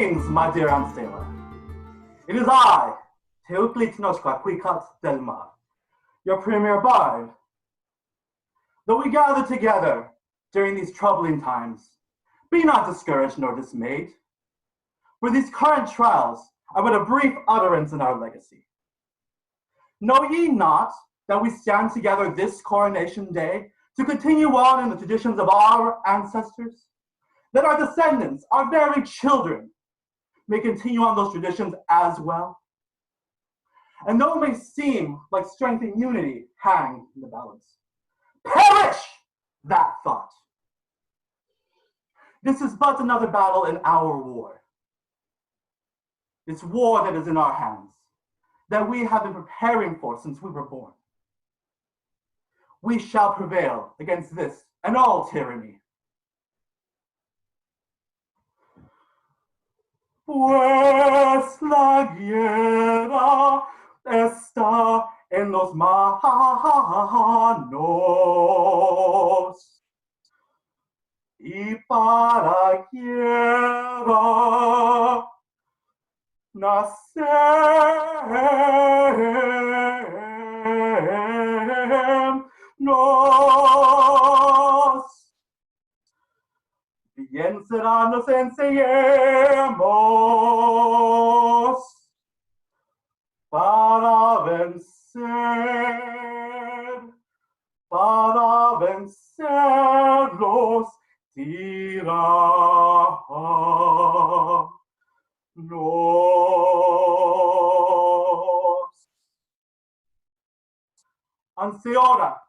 Greetings, my dear Ansteorra. It is I, Teuklitnoshka Quikat Delmar, your premier bard. Though we gather together during these troubling times, be not discouraged nor dismayed. For these current trials are but a brief utterance in our legacy. Know ye not that we stand together this coronation day to continue on in the traditions of our ancestors? That our descendants, our very children, may continue on those traditions as well? And though it may seem like strength and unity hang in the balance, perish that thought. This is but another battle in our war. This war that is in our hands, that we have been preparing for since we were born. We shall prevail against this and all tyranny. Pues la guerra está en los manos, y para guerra nacemos. Bien será nos enseñemos para vencer los tiranos. Ansteorra,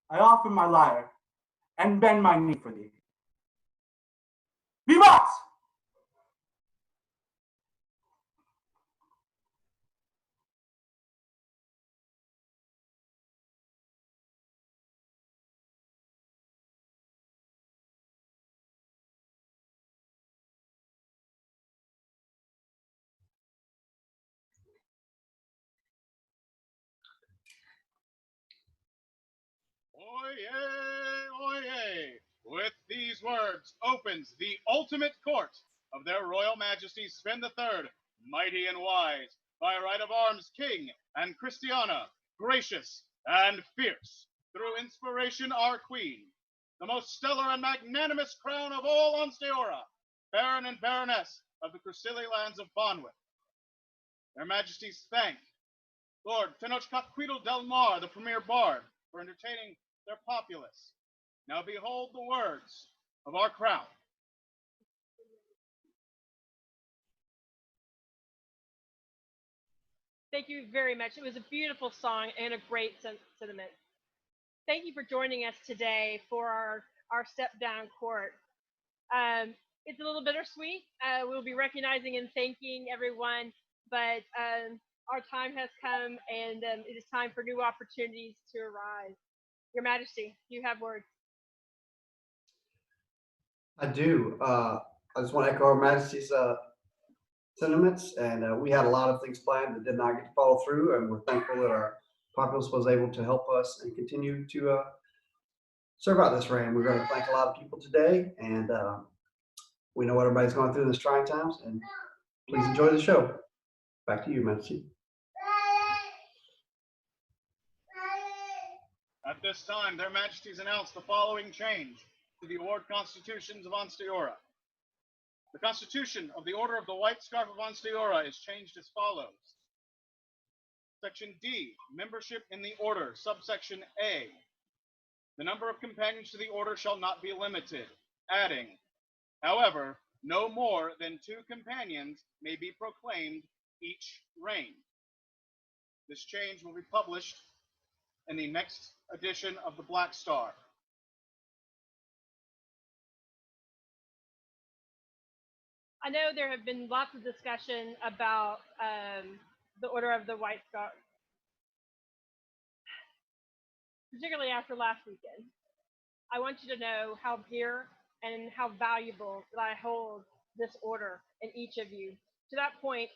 I offer my lyre and bend my knee for thee. Vivat! Oyez, oyez! With these words opens the ultimate court of their Royal Majesties Sven III, mighty and wise, by right of arms King and Cristyana, gracious and fierce, through inspiration our Queen, the most stellar and magnanimous crown of all Ansteorra, Baron and Baroness of the Crucili lands of Bonwith. Their Majesties thank Lord Tenochcoquitl Del Mar, the premier bard, for entertaining their populace. Now behold the words of our crown. Thank you very much. It was a beautiful song and a great sentiment. Thank you for joining us today for our step down court. It's a little bittersweet. We'll be recognizing and thanking everyone, but our time has come, and it is time for new opportunities to arise. Your Majesty, you have words. I do. I just want to echo Her Majesty's sentiments, and we had a lot of things planned that did not get to follow through, and we're thankful that our populace was able to help us and continue to serve out this reign. We're going to thank a lot of people today, and we know what everybody's going through in these trying times, and please enjoy the show. Back to you, Majesty. At this time, their Majesties announce the following change to the Ord Constitutions of Ansteorra. The Constitution of the Order of the White Scarf of Ansteorra is changed as follows. Section D, membership in the Order, subsection A. The number of companions to the Order shall not be limited, adding, however, no more than 2 companions may be proclaimed each reign. This change will be published in the next edition of the Black Star. I know there have been lots of discussion about the Order of the White Scarf, particularly after last weekend. I want you to know how dear and how valuable that I hold this order in each of you. To that point,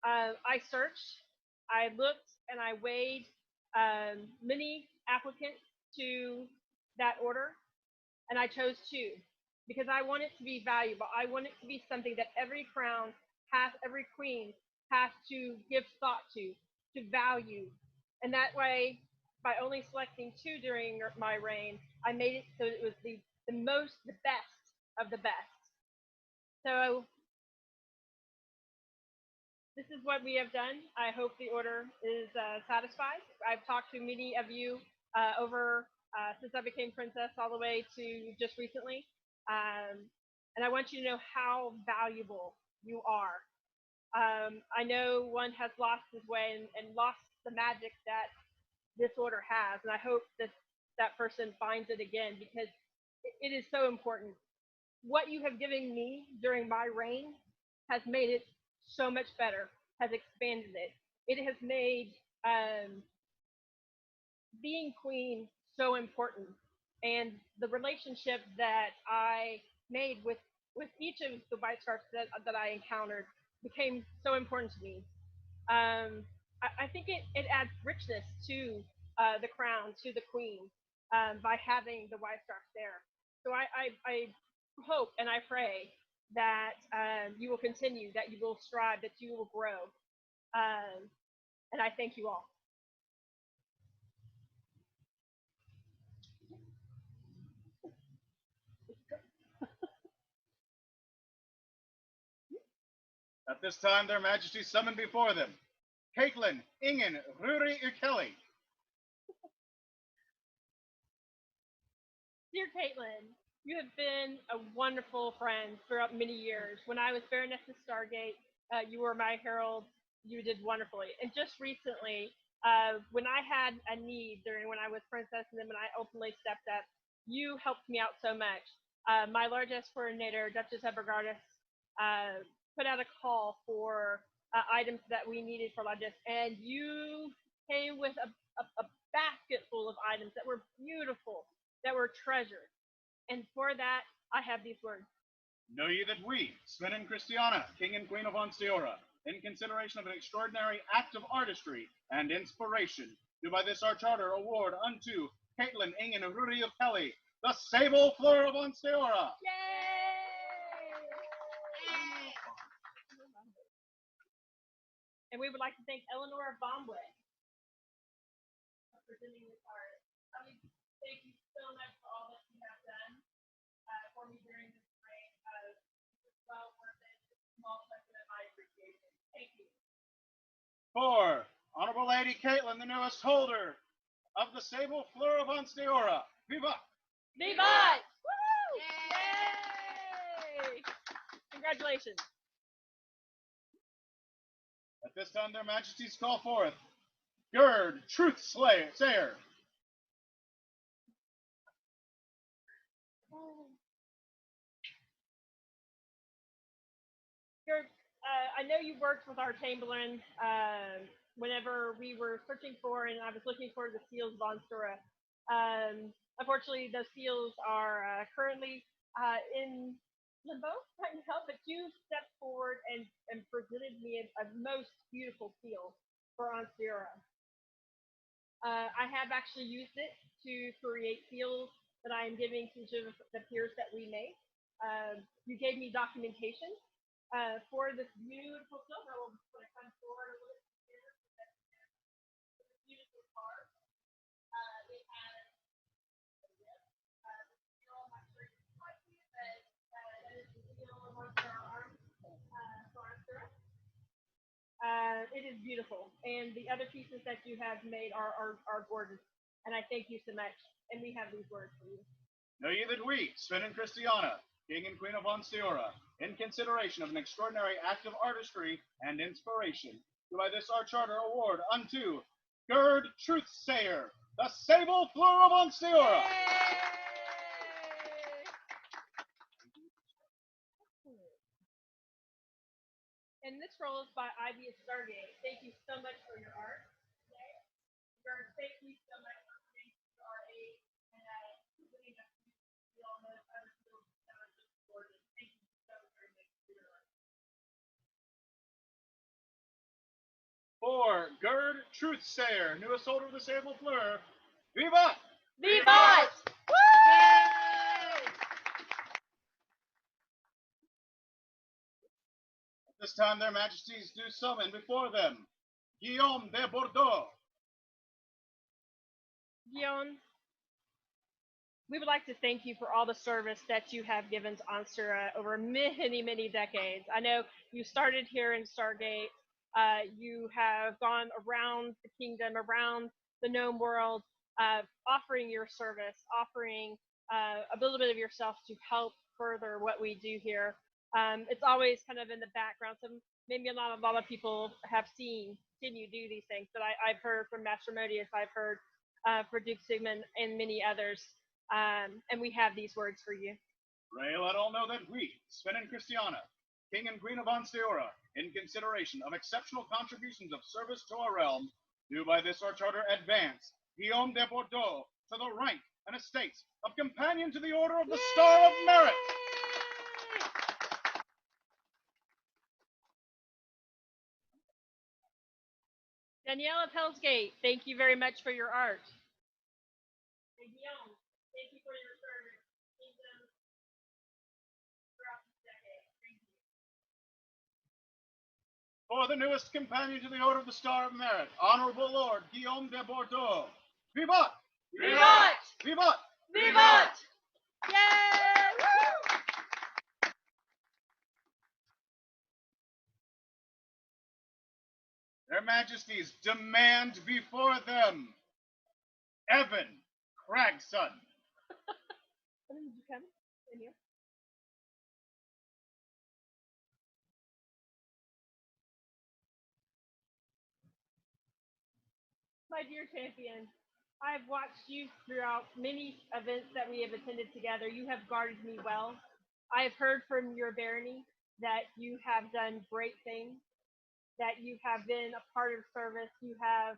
I searched, I looked, and I weighed many applicants to that order, and I chose 2. because I want it to be valuable. I want it to be something that every crown has, every queen has to give thought to value. And that way, by only selecting 2 during my reign, I made it so it was the best of the best. So this is what we have done. I hope the order is satisfied. I've talked to many of you over since I became princess all the way to just recently. And I want you to know how valuable you are. I know one has lost his way and lost the magic that this order has, and I hope that person finds it again, because it is so important. What you have given me during my reign has made it so much better, has expanded it. It has made being queen so important, and the relationship that I made with each of the white scarfs that I encountered became so important to me. I think it adds richness to the crown, to the queen, by having the white scarf there. So I hope and I pray that you will continue, that you will strive, that you will grow. And I thank you all. At this time, their majesties summon before them Caitlin, Ingen, Ruri, Ukeli. Dear Caitlin, you have been a wonderful friend throughout many years. When I was Baroness of Stargate, you were my herald. You did wonderfully. And just recently, when I had a need during when I was princess and then when I ultimately stepped up, you helped me out so much. My largest coordinator, Duchess Evergardis, put out a call for items that we needed for Logis, and you came with a basket full of items that were beautiful, that were treasured. And for that, I have these words. Know ye that we, Sven and Cristyana, King and Queen of Ansteorra, in consideration of an extraordinary act of artistry and inspiration, do by this our charter award unto Caitlin, Ingen, and Ruri of Kelly the sable fleur of Ansteorra. Yay! And we would like to thank Eleanor Bombway for presenting this art. I mean, thank you so much for all that you have done for me during this reign. It's well worth it. It's a small token of my appreciation. Thank you. For Honorable Lady Caitlin, the newest holder of the sable fleur of Ansteorra. Viva! Viva! Woo! Yay! Congratulations. At this time, their majesties call forth Gerd, Truth Sayer. Gerd, I know you worked with our Chamberlain whenever we were searching for, and I was looking for the seals of Ansteorra. Unfortunately, those seals are currently in limbo right now, but you stepped forward and presented me a most beautiful seal for Ansteorra. I have actually used it to create seals that I am giving to the peers that we make. You gave me documentation for this beautiful seal. I will put it come forward a little bit here. It's a beautiful card. It has the seal. I'm not sure you can quite see it, but that is the seal of our arm for Ansteorra. It is beautiful, and the other pieces that you have made are gorgeous, and I thank you so much. And we have these words for you. Know ye that we, Sven and Cristyana, King and Queen of Ansteorra, in consideration of an extraordinary act of artistry and inspiration, do by this our charter award unto Gerd Truth Sayer the sable fleur of Ansteorra. And this scroll is by Ivy of Stargate. Thank you so much for your art today. Gerd, thank you so much for being our aid and putting us to all those other skills that are just gorgeous. Thank you so very much for your art. For Gerd Truth Sayer, newest holder of the sable fleur, Viva! Viva! Woo! This time their majesties do summon before them Guillaume de Bordeaux. Guillaume, we would like to thank you for all the service that you have given to Ansteorra over many, many decades. I know you started here in Stargate. You have gone around the kingdom, around the gnome world, offering your service, offering a little bit of yourself to help further what we do here. It's always kind of in the background, so maybe not a lot of people have seen you do these things, but I've heard from Master Modius, I've heard for Duke Sigmund and many others, and we have these words for you. Pray let all know that we, Sven and Cristyana, King and Queen of Ansteorra, in consideration of exceptional contributions of service to our realm, do by this our charter advance Guillaume de Bordeaux to the rank and estates of Companion to the Order of the Star of Merit. Danielle of Hell's Gate, thank you very much for your art. And Guillaume, thank you for your service. Kingdom throughout this decade. Thank you. For the newest companion to the Order of the Star of Merit, Honorable Lord Guillaume de Bordeaux. Vivat! Vivat! Vivat! Vivat! Yay! Woo! Their Majesties demand before them Evan Cragson. Did you come in here? My dear champion, I have watched you throughout many events that we have attended together. You have guarded me well. I have heard from your barony that you have done great things, that you have been a part of service. You have,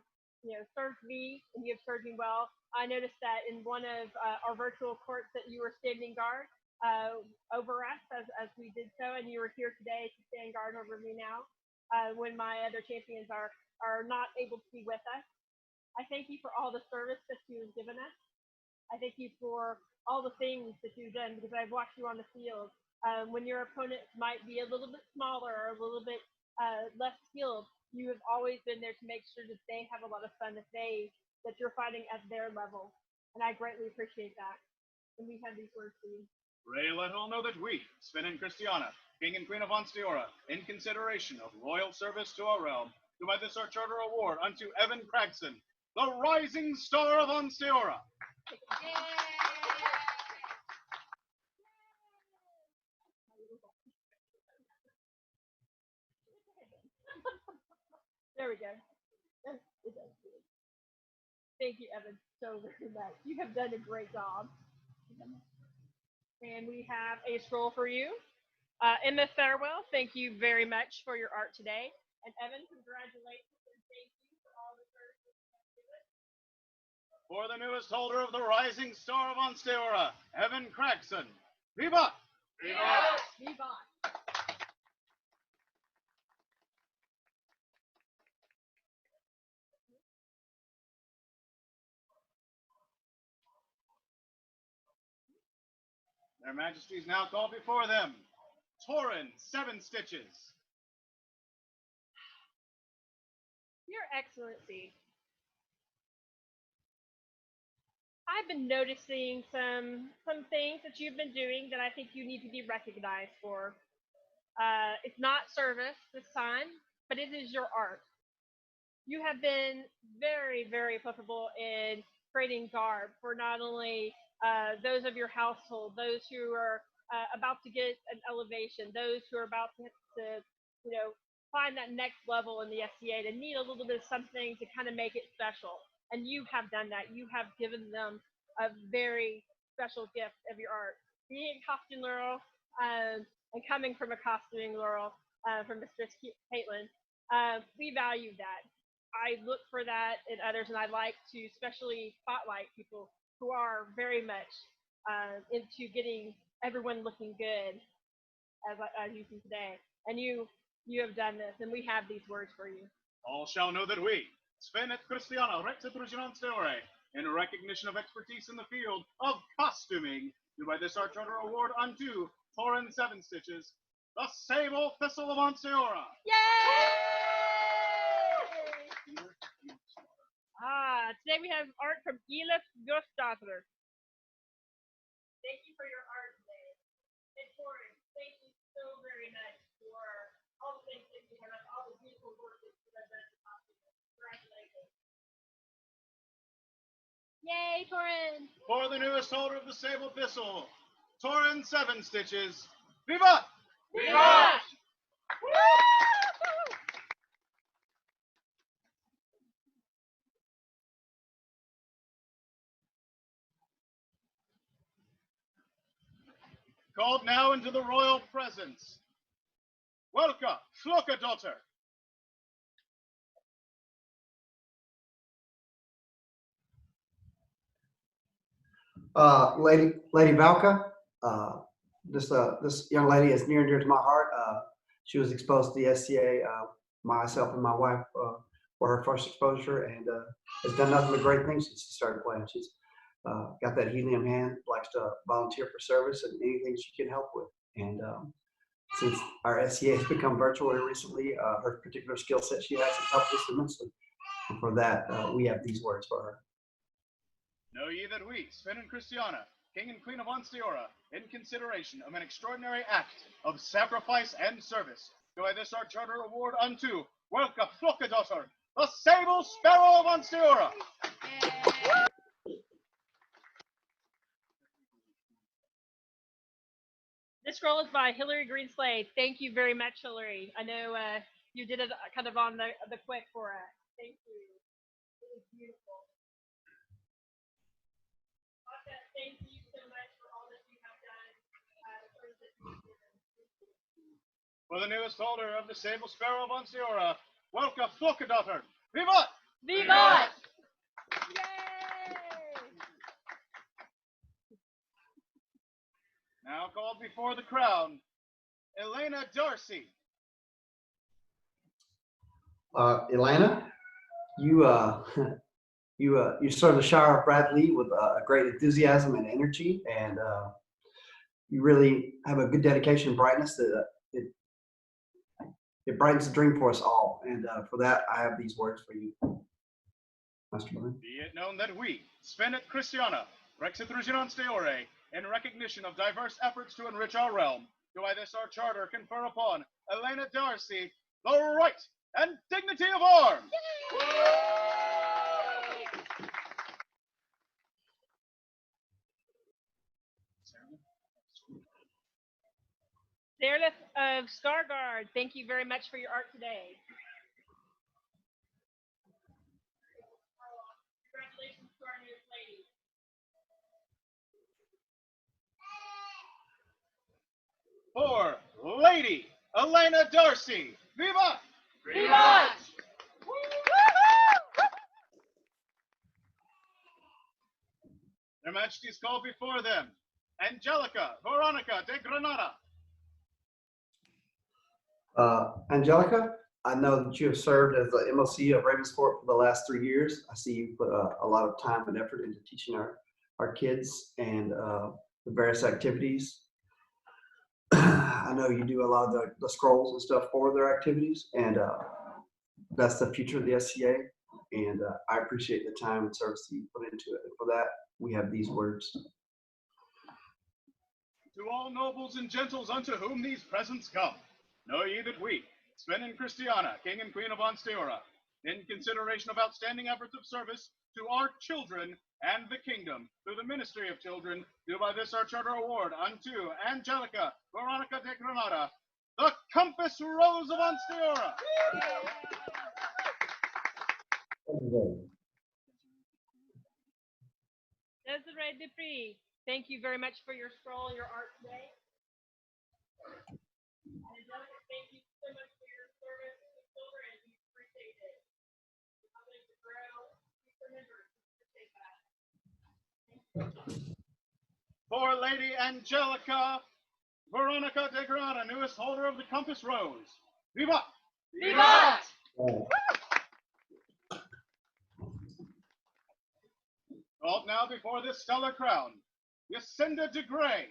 served me, and you have served me well. I noticed that in one of our virtual courts that you were standing guard over us as we did so, and you were here today to stand guard over me now when my other champions are not able to be with us. I thank you for all the service that you have given us. I thank you for all the things that you've done because I've watched you on the field. When your opponent might be a little bit smaller or a little bit less skilled, you have always been there to make sure that they have a lot of fun, that you're fighting at their level. And I greatly appreciate that. And we have these words for you. Pray let all know that we, Sven and Cristyana, King and Queen of Ansteorra, in consideration of loyal service to our realm, do by this our charter award unto Evan Cragson, the Rising Star of Ansteorra. There we go. Thank you, Evan, so very much. You have done a great job. And we have a scroll for you. Emma Farewell, thank you very much for your art today. And Evan, congratulations and thank you for all the service you have given. For the newest holder of the Rising Star of Ansteorra, Evan Cragson. Viva! Viva! Viva! Their Majesties now call before them Torrin 7 Stitches. Your Excellency, I've been noticing some things that you've been doing that I think you need to be recognized for. It's not service this time, but it is your art. You have been very, very applicable in creating garb for not only those of your household, those who are about to get an elevation, those who are about to find that next level in the SCA, to need a little bit of something to kind of make it special. And you have done that. You have given them a very special gift of your art. Being a costume Laurel and coming from a costuming Laurel from Mistress Caitlin, we value that. I look for that in others, and I like to especially spotlight people who are very much into getting everyone looking good, as you see today. And you have done this, and we have these words for you. All shall know that we, Sven et Cristyana, Rex et Ansteorra, in recognition of expertise in the field of costuming, do by this our charter award unto Torrin 7 Stitches, the Sable Thistle of Ansteorra. Yay! Today we have art from Elif Gustafsson. Thank you for your art today. And Torin, thank you so very much for all the things that you have done, all the beautiful work that you have done to Populace. Congratulations. Yay, Torin! For the newest holder of the Sable Thistle, Torin 7 Stitches. Vivat! Vivat! Called now into the royal presence. Welcome, Flokadottir. Lady Valka, this young lady is near and dear to my heart. She was exposed to the SCA, myself and my wife for her first exposure, and has done nothing but great things since she started playing. She's got that helium hand, likes to volunteer for service and anything she can help with. And since our SCA has become virtual here recently, her particular skill set she has helped us immensely. And for that, we have these words for her. Know ye that we, Sven and Cristyana, King and Queen of Ansteorra, in consideration of an extraordinary act of sacrifice and service, do I this our charter award unto Welka Flokadottir, the Sable Sparrow of Ansteorra. This scroll is by Hillary Greenslade. Thank you very much, Hillary. I know you did it kind of on the quick for us. Thank you. It was beautiful. Asha, thank you so much for all that you have done. For the newest holder of the Sable Sparrow of Ansteorra, Welka Flokadottir. Vivat! Vivat! Yay! Now called before the crown, Elena Darcy. Elena, you you serve the Shire of Bradley with great enthusiasm and energy, and you really have a good dedication and brightness that it brightens the dream for us all. And for that, I have these words for you, Master Brian. Be it known that we, Sven and Cristyana, Rexit Ansteorra, in recognition of diverse efforts to enrich our realm, do I this our charter confer upon Elena Darcy the right and dignity of arms. Stellar of Stargard, thank you very much for your art today. Congratulations to our newest lady. For Lady Elena Darcy, viva! Viva! Their Majesties call before them Angelica Veronica de Granada. Angelica, I know that you have served as the MOC of Ravenscourt for the last 3 years. I see you put a lot of time and effort into teaching our kids and the various activities. I know you do a lot of the scrolls and stuff for their activities, and that's the future of the SCA. And I appreciate the time and service that you put into it. And for that, we have these words. To all nobles and gentles unto whom these presents come, know ye that we, Sven and Cristyana, King and Queen of Ansteorra, in consideration of outstanding efforts of service to our children and the kingdom, through the Ministry of Children, do by this our charter award unto Angelica Veronica de Granada, the Compass Rose of Ansteorra. Desiree Dupree, thank you very much for your scroll and your art today. Angelica, thank you so much for your service to the children. We appreciate it. Helping to grow. Please remember to appreciate that. For Lady Angelica Veronica de Granada, newest holder of the Compass Rose, viva! Viva! Called now before this stellar crown, Yacinda de Grey.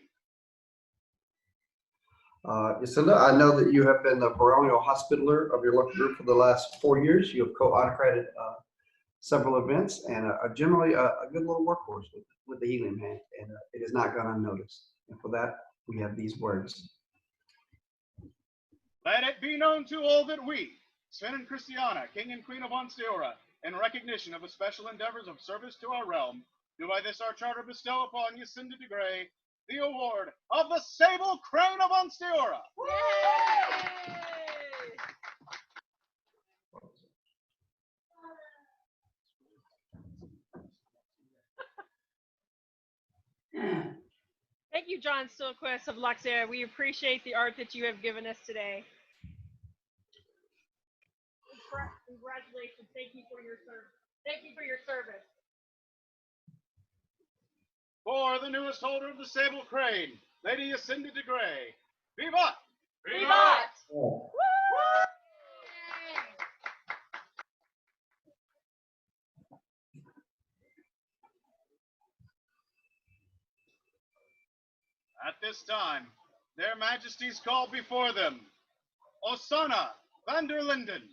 Jacinda, I know that you have been the baronial hospitaller of your local group for the last 4 years. You have co-autocrated several events and generally a good little workhorse with the healing hand, and it has not gone unnoticed. And for that, we have these words. Let it be known to all that we, Sven and Cristyana, King and Queen of Ansteorra, in recognition of the special endeavors of service to our realm, do by this our charter bestow upon Jacinda de Grey the award of the Sable Crane of Ansteorra. Thank you, John Silquist of Luxair. We appreciate the art that you have given us today. Congratulations. Thank you for your service. Thank you for your service. For the newest holder of the Sable Crane, Lady Jacinda de Grey. Vivat! Vivat! Oh. At this time, their majesties call before them Osana van der Linden.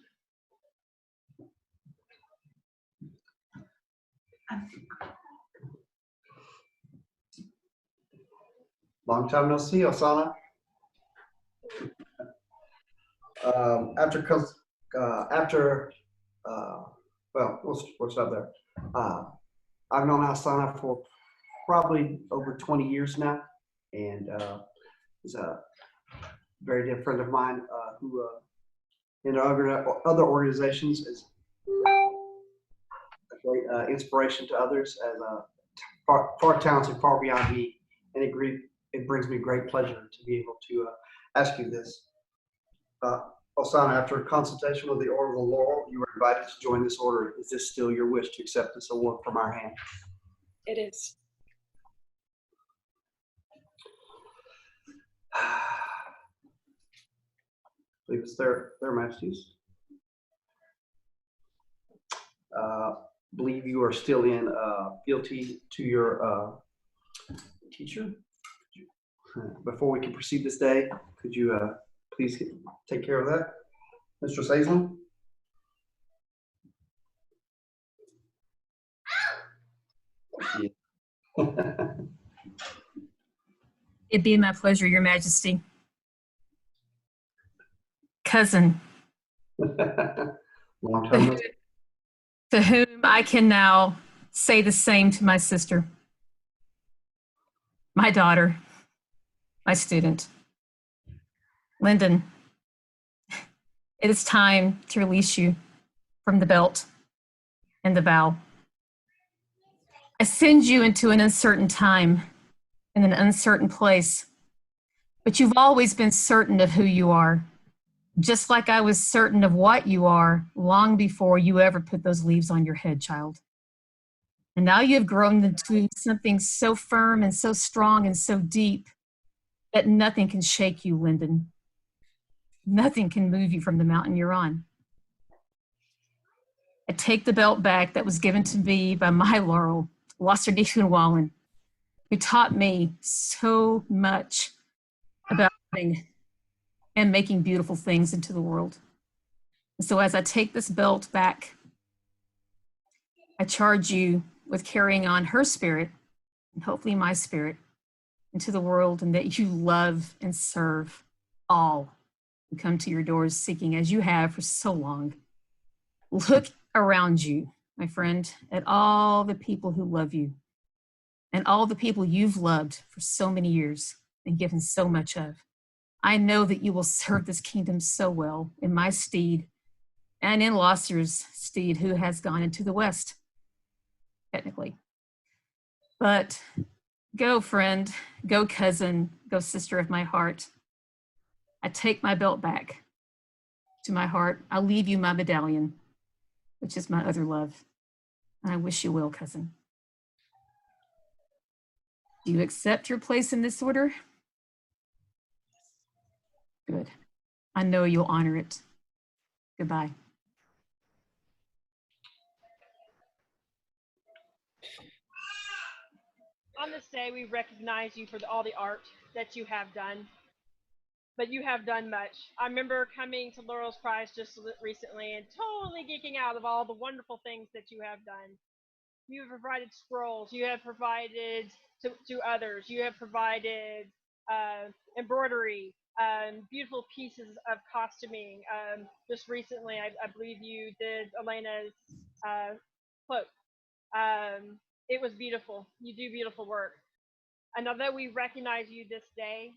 Long time no see, Osana. Well, we'll stop there. I've known Osana for probably over 20 years now, and he's a very dear friend of mine who in other organizations is a great inspiration to others as far talented, far beyond me, and it brings me great pleasure to be able to ask you this. Osana, after consultation with the Order of the Laurel, you were invited to join this order. Is this still your wish to accept this award from our hand? It is. Believe it's their majesties. Believe you are still in fealty to your teacher. Before we can proceed this day, could you please take care of that, Mr. Saislin? It'd be my pleasure, Your Majesty. Cousin, Long time. to whom I can now say the same to my sister, my daughter, my student. Lyndon, it is time to release you from the belt and the vow. I send you into an uncertain time in an uncertain place, but you've always been certain of who you are, just like I was certain of what you are long before you ever put those leaves on your head, child. And now you have grown into something so firm and so strong and so deep that nothing can shake you, Lyndon. Nothing can move you from the mountain you're on. I take the belt back that was given to me by my Laurel, Wasserdichun Wallen, who taught me so much about living and making beautiful things into the world. And so as I take this belt back, I charge you with carrying on her spirit, and hopefully my spirit, into the world, and that you love and serve all who come to your doors seeking, as you have for so long. Look around you, my friend, at all the people who love you and all the people you've loved for so many years and given so much of. I know that you will serve this kingdom so well in my steed and in Losser's steed, who has gone into the west, technically. But go, friend, go, cousin, go, sister of my heart. I take my belt back to my heart. I'll leave you my medallion, which is my other love. And I wish you well, cousin. Do you accept your place in this order? Good. I know you'll honor it. Goodbye. On this day, we recognize you for all the art that you have done. but you have done much. I remember coming to Laurel's Prize just recently and totally geeking out of all the wonderful things that you have done. You have provided scrolls. You have provided to others. You have provided embroidery, beautiful pieces of costuming. Just recently, I believe you did Elena's cloak. It was beautiful. You do beautiful work. And although we recognize you this day,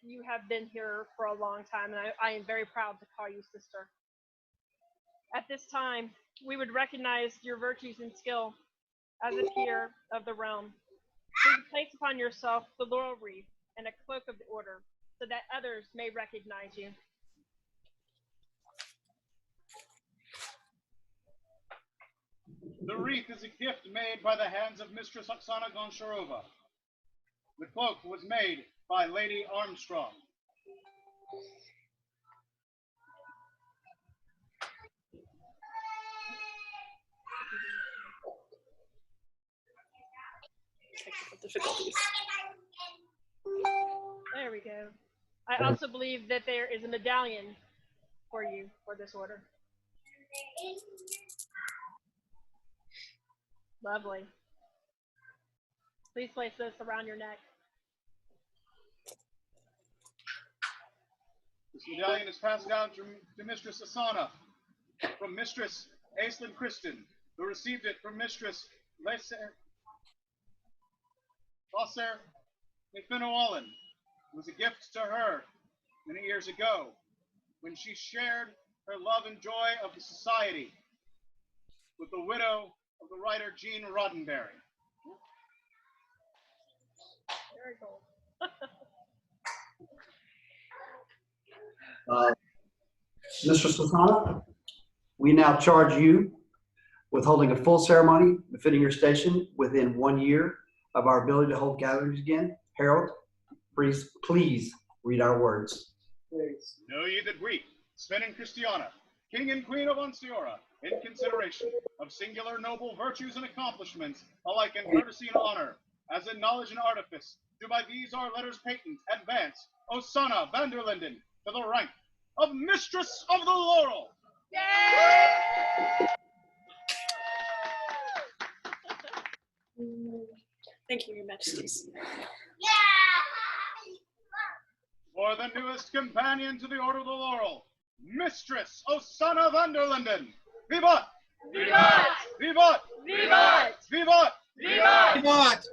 you have been here for a long time, and I am very proud to call you sister. At this time, we would recognize your virtues and skill as a peer of the realm. Please place upon yourself the laurel wreath and a cloak of the order, so that others may recognize you. The wreath is a gift made by the hands of Mistress Oksana Goncharova. The cloak was made by Lady Armstrong. Technical difficulties. There we go. I also believe that there is a medallion for you for this order. Lovely. Please place this around your neck. This medallion is passed down to Mistress Asana from Mistress Aislinn Kristen, who received it from Mistress Lasser McFinowallen. It was a gift to her many years ago when she shared her love and joy of the society with the widow of the writer Jean Roddenberry. Very cool. Mistress Lasana, we now charge you with holding a full ceremony befitting your station within 1 year of our ability to hold gatherings again. Harold, please read our words. Know ye that we, Sven and Cristyana, King and Queen of Ansteorra, in consideration of singular noble virtues and accomplishments, alike in courtesy and honor, as in knowledge and artifice, do by these our letters patent advance Oksana van der Linden to the rank of Mistress of the Laurel. Yay! Thank you, Your Majesties. For the newest companion to the Order of the Laurel, Mistress Oksana van der Linden. Vivat! Vivat! Vivat! Vivat! Vivat! Vivat!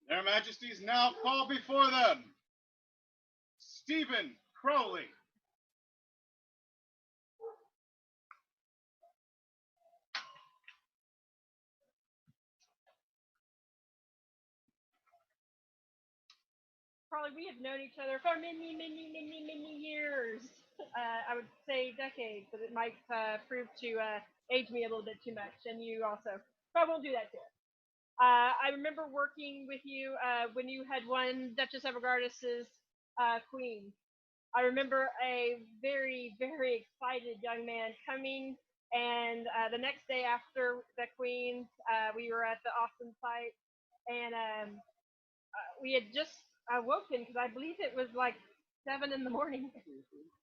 Their Majesties now call before them Stephen Crowley. Probably we have known each other for many years. I would say decades, but it might prove to age me a little bit too much, and you also. But I won't do that to it. I remember working with you when you had won Duchess Evergardis's queen. I remember a very, very excited young man coming, and the next day after the queen, we were at the Austin site, and we had just woken because I believe it was like 7 in the morning,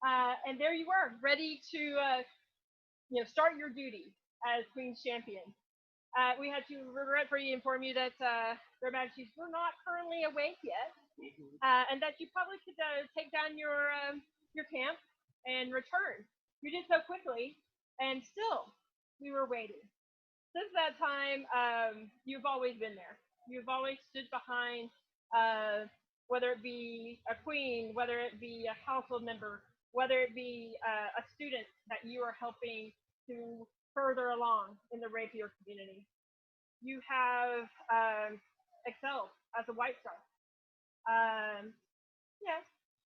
and there you were, ready to start your duty as Queen's champion. We had to regretfully inform you that their Majesties were not currently awake yet, and that you probably could take down your camp and return. You did so quickly, and still we were waiting. Since that time, you've always been there. You've always stood behind, whether it be a queen, whether it be a household member, whether it be a student that you are helping to further along in the rapier community. You have excelled as a White Star. Yeah,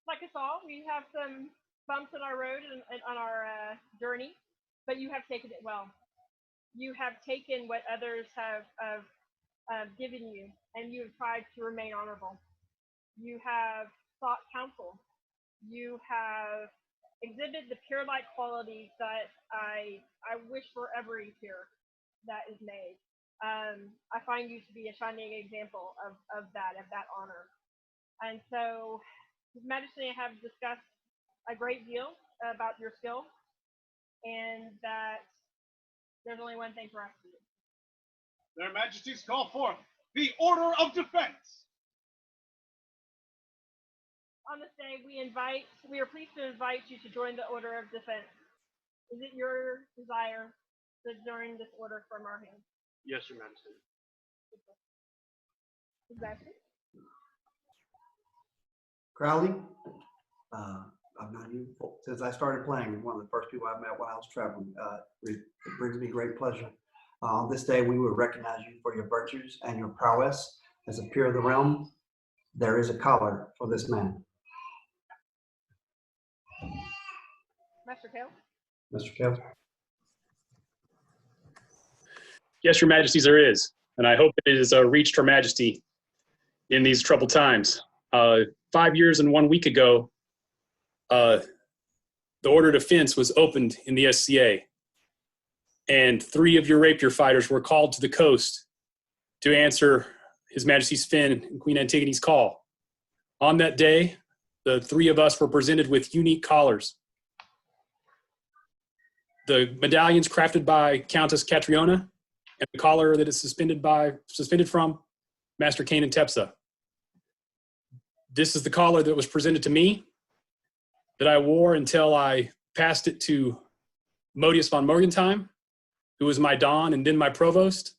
like us all, we have some bumps in our road and on our journey, but you have taken it well. You have taken what others have given you, and you have tried to remain honorable. You have sought counsel. You have exhibit the peer-like qualities that I wish for every peer that is made. I find you to be a shining example of that honor. And so, His Majesty and I have discussed a great deal about your skill, and that there's only one thing for us to do. Their Majesties call forth the Order of Defense. On this day, we are pleased to invite you to join the Order of Defense. Is it your desire to join this order from our hands? Yes, Your Majesty. Exactly. Crowley, I've known you since I started playing. One of the first people I met when I was traveling. It brings me great pleasure. On this day, we will recognize you for your virtues and your prowess as a peer of the realm. There is a collar for this man. Master Kale? Mr. Kell? Yes, Your Majesties, there is. And I hope it has reached Her Majesty in these troubled times. 5 years and 1 week ago, the Order of Defense was opened in the SCA. And 3 of your rapier fighters were called to the coast to answer His Majesty Sven and Queen Antigone's call. On that day, the 3 of us were presented with unique collars. The medallions crafted by Countess Catriona, and the collar that is suspended from Master Cain and Tepsa. This is the collar that was presented to me, that I wore until I passed it to Modius von Morgentheim, who was my Don and then my Provost.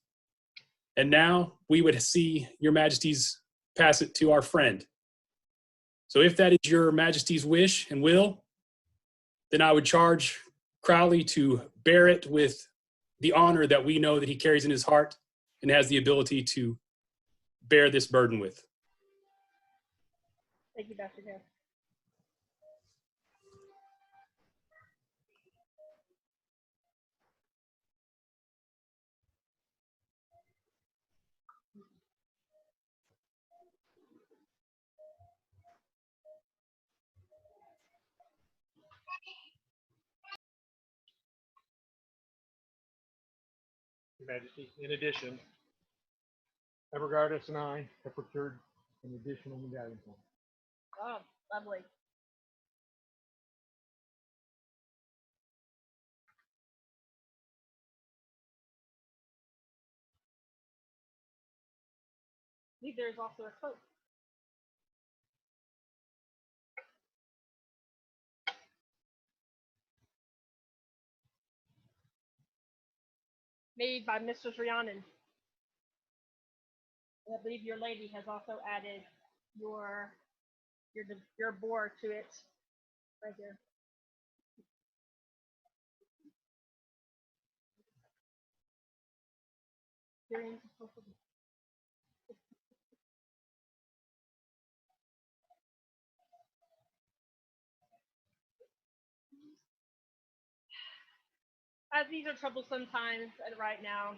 And now we would see Your Majesties pass it to our friend. So if that is Your Majesty's wish and will, then I would charge Crowley to bear it with the honor that we know that he carries in his heart and has the ability to bear this burden with. Thank you, Master Kale. Your Majesty, in addition, Evergardus and I have procured an additional medallion for him. Oh, lovely. I believe there is also a cloak. Made by Mr. Rhiannon. I believe your lady has also added your boar to it right there. As these are troublesome times right now,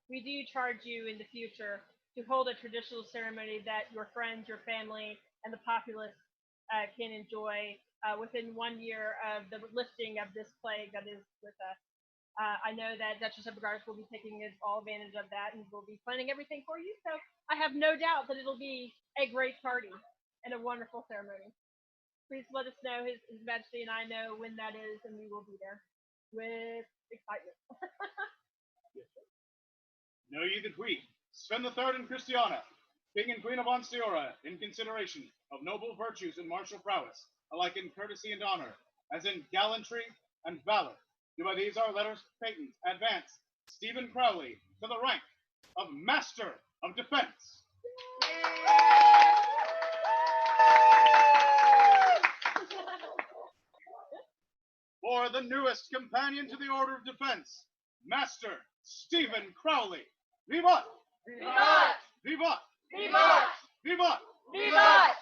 we do charge you in the future to hold a traditional ceremony that your friends, your family, and the populace can enjoy within 1 year of the lifting of this plague that is with us. I know that Duchess of Evergardus will be taking all advantage of that and will be planning everything for you. So I have no doubt that it'll be a great party and a wonderful ceremony. Please let us know, His Majesty and I know when that is, and we will be there with excitement. Know ye that we, Sven III and Cristyana, King and Queen of Ansteorra, in consideration of noble virtues and martial prowess, alike in courtesy and honor, as in gallantry and valor, do by these our letters patent advance Stephen Crowley to the rank of Master of Defense. For the newest companion to the Order of Defense, Master Stephen Crowley. Vivat! Vivat! Vivat! Vivat! Vivat! Vivat!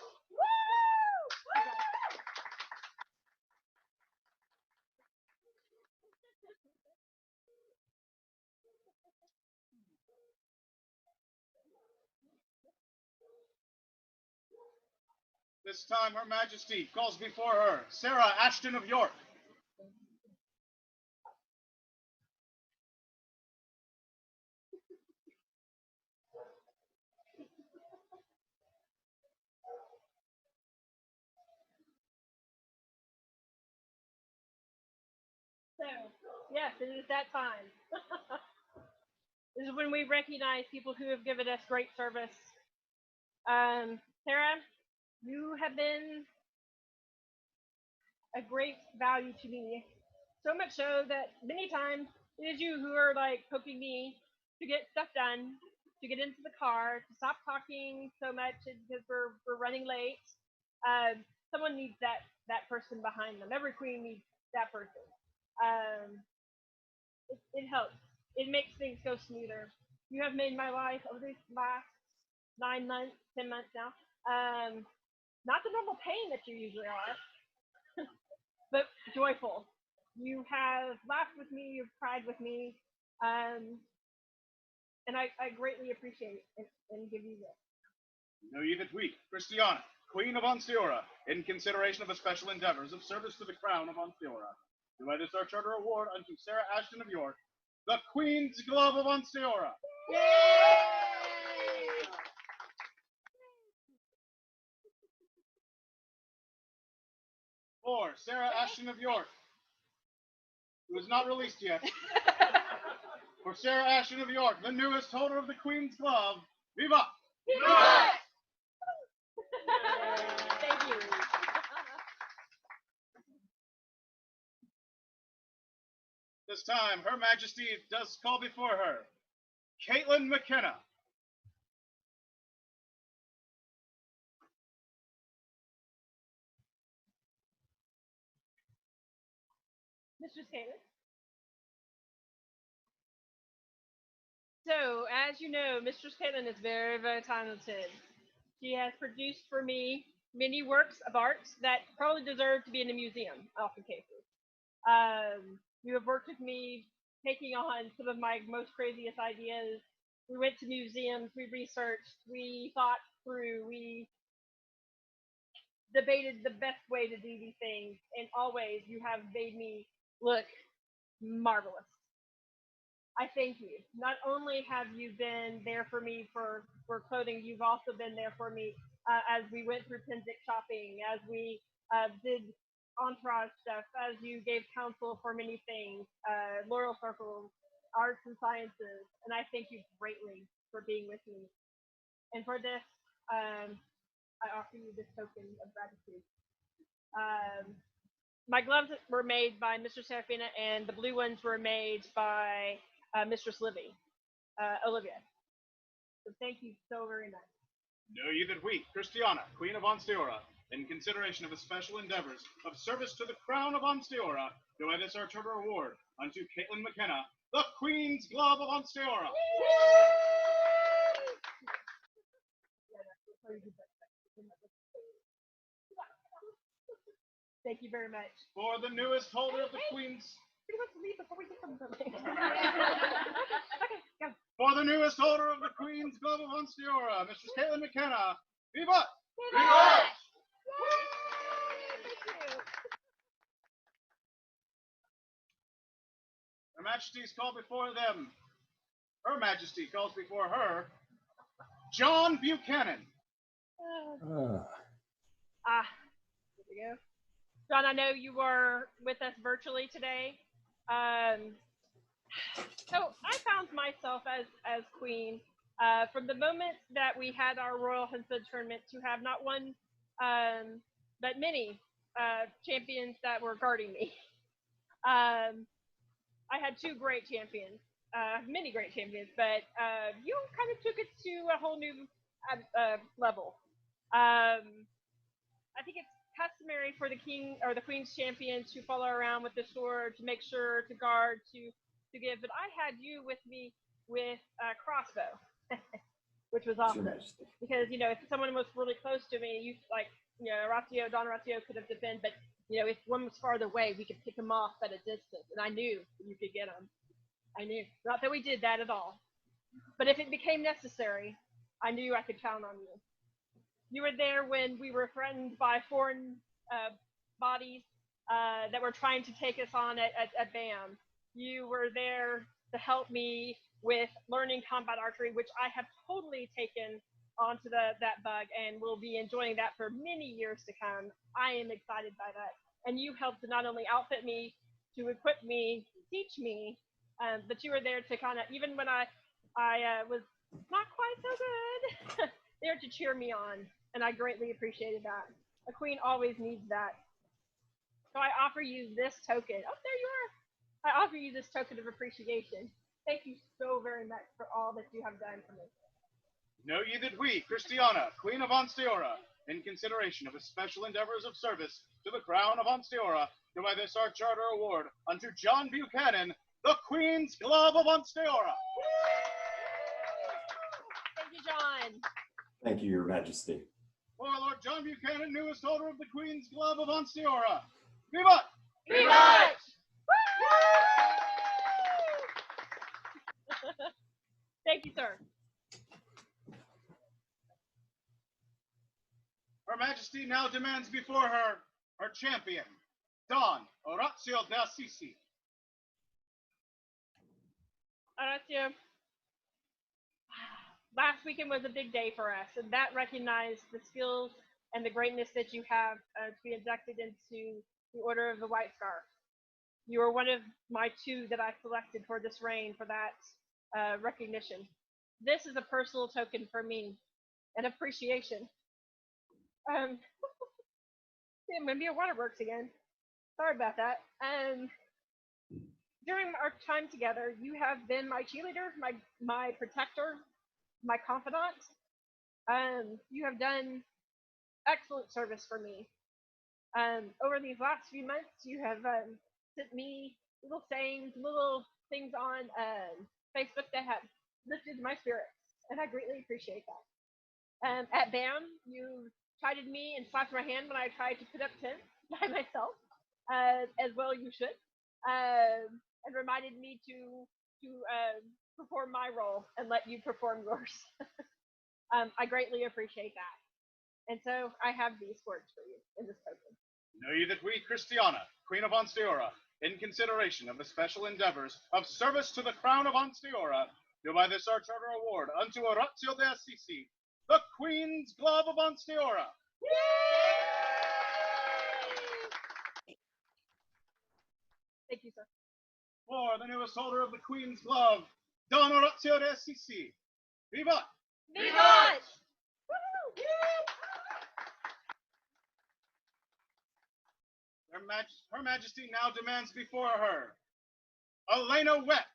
This time, Her Majesty calls before her Sarah Ashton of York. So, yes, it is that time. This is when we recognize people who have given us great service. Sarah, you have been a great value to me. So much so that many times it is you who are like poking me to get stuff done, to get into the car, to stop talking so much because we're running late. Someone needs that person behind them. Every queen needs that person. It helps. It makes things go smoother. You have made my life over these last 9 months, 10 months now. Not the normal pain that you usually are, but joyful. You have laughed with me, you've cried with me, and I greatly appreciate it and give you this. Know ye that we, Cristyana, Queen of Ansteorra, in consideration of the special endeavors of service to the crown of Ansteorra, do by this our charter award unto Sarah Ashton of York, the Queen's Glove of Ansteorra. Yay! For Sarah Ashton of York, who is not released yet. For Sarah Ashton of York, the newest holder of the Queen's Glove, Viva! Viva! Thank you. This time, Her Majesty does call before her Caitlin McKenna. Mistress Caitlin. So, as you know, Mistress Caitlin is very, very talented. She has produced for me many works of art that probably deserve to be in a museum, often cases. You have worked with me taking on some of my most craziest ideas. We went to museums, we researched, we thought through, we debated the best way to do these things, and always you have made me look marvelous. I thank you. Not only have you been there for me for clothing, you've also been there for me as we went through Penzic shopping, as we did entourage stuff, as you gave counsel for many things, Laurel Circles, arts and sciences, and I thank you greatly for being with me. And for this, I offer you this token of gratitude. My gloves were made by Mr. Serafina, and the blue ones were made by Mistress Olivia. So thank you so very much. Know ye that we, Cristyana, Queen of Ansteorra, in consideration of the special endeavors of service to the crown of Ansteorra, do by this our charter award unto Caitlin McKenna, the Queen's Glove of Ansteorra. Thank you very much. For the newest holder of the Queen's... We want to leave before we get something. Okay, go. For the newest holder of the Queen's Glove of Ansteorra, Mistress Caitlin McKenna, Viva! Viva! Her Majesty's call before them. Her Majesty calls before her John Buchanan. Here we go. John, I know you are with us virtually today. So I found myself as queen from the moment that we had our Royal Huntsman tournament to have not one, but many champions that were guarding me. I had two great champions, many great champions, but you kind of took it to a whole new level. I think it's customary for the king or the queen's champion to follow around with the sword to make sure to guard to give, but I had you with me with a crossbow, which was awesome because if someone was really close to me, you Don Ratio could have defended, but if one was farther away, we could pick him off at a distance, and I knew you could get him. I knew, not that we did that at all, but if it became necessary, I knew I could count on you. You were there when we were threatened by foreign bodies that were trying to take us on at BAM. You were there to help me with learning combat archery, which I have totally taken onto that bug and will be enjoying that for many years to come. I am excited by that. And you helped to not only outfit me, to equip me, teach me, but you were there to kind of, even when I was not quite so good, there to cheer me on. And I greatly appreciated that. A queen always needs that. So I offer you this token. Oh, there you are. I offer you this token of appreciation. Thank you so very much for all that you have done for me. Know ye that we, Cristyana, Queen of Ansteorra, in consideration of his special endeavors of service to the crown of Ansteorra, do by this our charter award unto John Buchanan, the Queen's Glove of Ansteorra. Thank you, John. Thank you, Your Majesty. For Lord John Buchanan, newest holder of the Queen's Glove of Ansteorra. Vivat! Vivat! Thank you, sir. Her Majesty now demands before her her champion, Don Orazio de Assisi. Orazio, last weekend was a big day for us, and that recognized the skills and the greatness that you have to be inducted into the Order of the White Scarf. You are one of my two that I selected for this reign for that recognition. This is a personal token for me, an appreciation. Maybe your waterworks again. Sorry about that. During our time together, you have been my cheerleader, my protector, my confidant. You have done excellent service for me. Over these last few months, you have sent me little sayings, little things on Facebook that have lifted my spirits, and I greatly appreciate that. At BAM, you chided me and slapped my hand when I tried to put up tents by myself, as well you should, and reminded me to perform my role and let you perform yours. I greatly appreciate that. And so I have these words for you in this token. Know ye that we, Cristyana, Queen of Ansteorra, in consideration of the special endeavors of service to the crown of Ansteorra, do by this our charter award unto Orazio de Assisi, the Queen's Glove of Ansteorra. Thank you, sir. For the newest holder of the Queen's Glove, Don Orazio de Assisi. Vivat! Vivat! Her Majesty now demands before her, Elena Wett.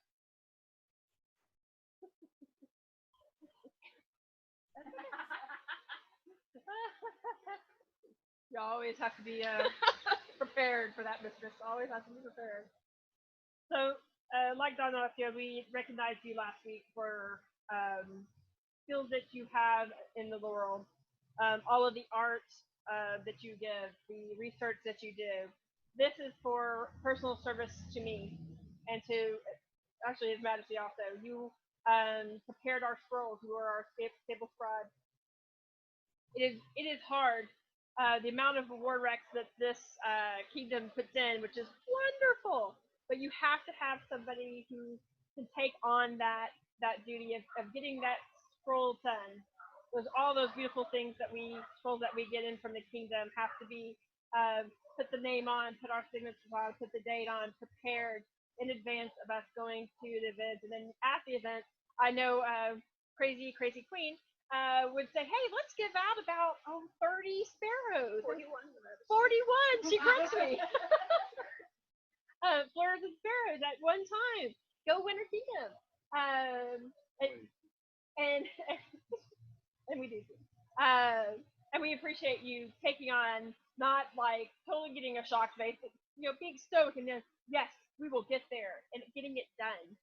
You always have to be prepared for that, mistress. Always have to be prepared. So, like Don Orazio, we recognized you last week for skills that you have in the world, all of the art that you give, the research that you do. This is for personal service to me and to, actually, His Majesty also. You prepared our scrolls. You were our stable scribe. It is hard. The amount of war recs that this kingdom puts in, which is wonderful, but you have to have somebody who can take on that duty of getting that scroll done. All those beautiful things scrolls that we get in from the kingdom have to be put the name on, put our signatures on, put the date on, prepared in advance of us going to the event. And then at the event, I know Crazy Queen would say, hey, let's give out about 30 sparrows. 41. 41, she corrects me. Fleurs and sparrows at one time. Go Winter Kingdom. And we do. And we appreciate you taking on, not like totally getting a shocked face, but being stoic and just, yes, we will get there and getting it done.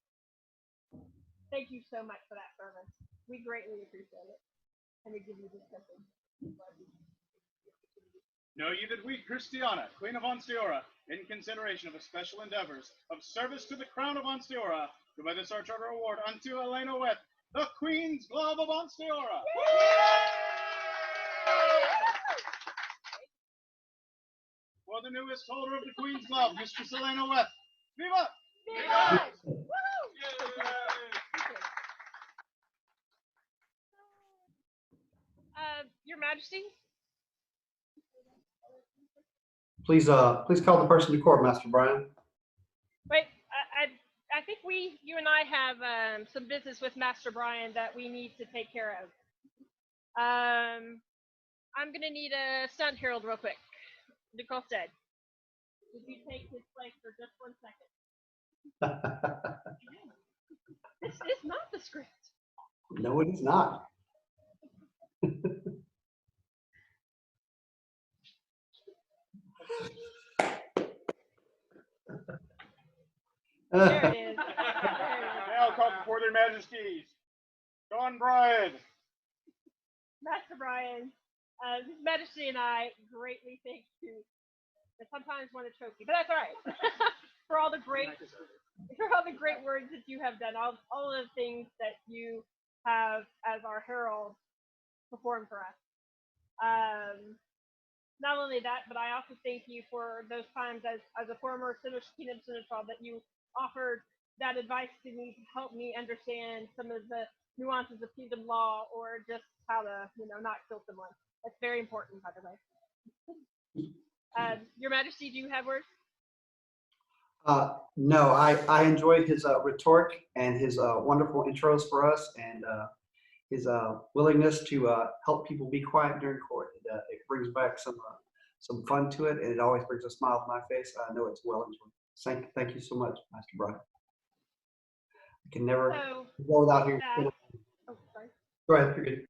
Thank you so much for that service. We greatly appreciate it. And we give you this token. Know ye that we, Cristyana, Queen of Ansteorra, in consideration of the special endeavors of service to the crown of Ansteorra, do by this our charter award unto Elena Wett, the Queen's Glove of Ansteorra. for the newest holder of the Queen's Glove, Mr. Selena West. Viva! Viva! Woo! Your Majesty, Please call the person to court, Master Brian. wait, I think you and I have some business with Master Brian that we need to take care of. I'm gonna need a stunt herald real quick. Nicole said, would you take his place for just 1 second? This is not the script. No, it is not. There it is. Now called before their Majesties, John Bryan. Master Brian, His Majesty and I greatly thank you. I sometimes want to choke you, but that's all right. for all the great words that you have done, all of the things that you have as our herald performed for us. Not only that, but I also thank you for those times as a former Kingdom Senator that you offered that advice to me to help me understand some of the nuances of kingdom law or just how to, not kill someone. That's very important, by the way. Your Majesty, do you have words? No, I enjoyed his rhetoric and his wonderful intros for us, and his willingness to help people be quiet during court. It brings back some fun to it, and it always brings a smile to my face. I know it's well enjoyed. Thank you so much, Master Brian. I can never go without hearing. Oh, sorry. Go ahead, you're good.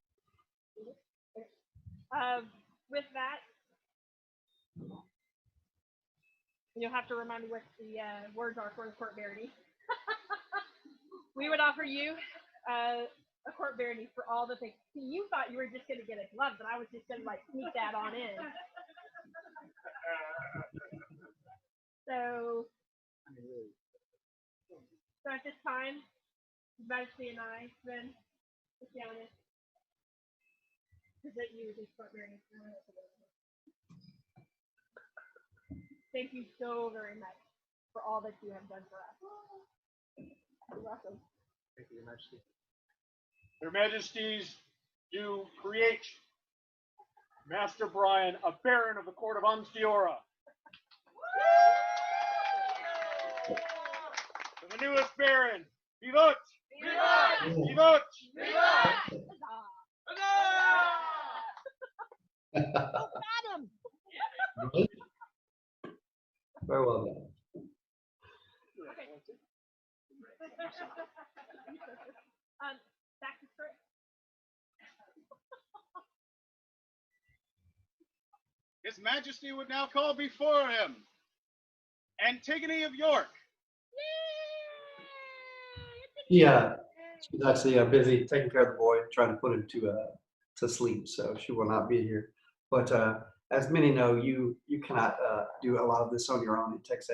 With that, you'll have to remind me what the words are for the court barony. We would offer you a court barony for all the things. See, you thought you were just going to get a glove, but I was just going to sneak that on in. So at this time, His Majesty and I, Sven and Cristyana, present you with this court barony. Thank you so very much for all that you have done for us. You're welcome. Thank you, Your Majesty. Their Majesties do create Master Brian a Baron of the Court of Ansteorra. For the newest Baron, Vivat! Vivat! Vivat! Vivat! Oh, got him! Very well done. Okay. Back to script. His Majesty would now call before him Antigone of York. Yeah, she's actually busy taking care of the boy, trying to put him to sleep, so she will not be here. But as many know, you cannot do a lot of this on your own. It takes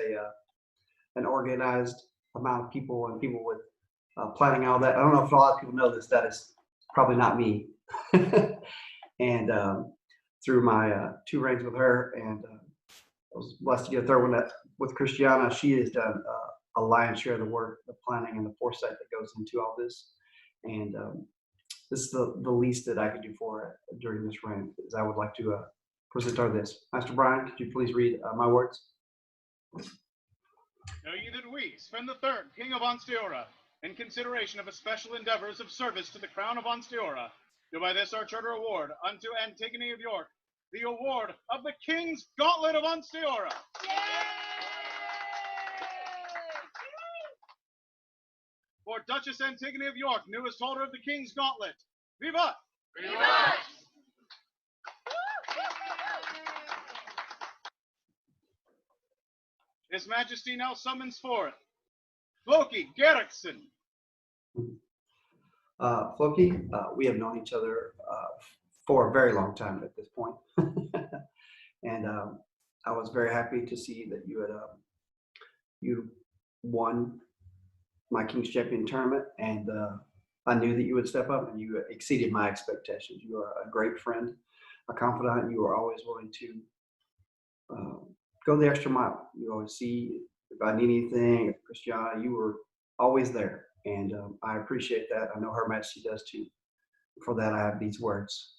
an organized amount of people and people with planning all that. I don't know if a lot of people know this. That is probably not me. And through my 2 reigns with her, and I was blessed to get a 3rd one with Cristyana, she has done a lion's share of the work, the planning, and the foresight that goes into all this. And this is the least that I could do for her during this reign, is I would like to present her this. Master Brian, could you please read my words? Know ye that we, Sven the Third, King of Ansteorra, in consideration of especial endeavors of service to the crown of Ansteorra, do by this our charter award unto Antigone of York the award of the King's Gauntlet of Ansteorra. For Duchess Antigone of York, newest holder of the King's Gauntlet, Viva! Viva! His Majesty now summons forth Floki Gerrickson. Floki, we have known each other for a very long time at this point. And I was very happy to see that you won my King's Champion tournament, and I knew that you would step up, and you exceeded my expectations. You are a great friend, a confidant. You are always willing to go the extra mile. You always see if I need anything, Cristyana, you were always there. And I appreciate that. I know Her Majesty does too. For that, I have these words.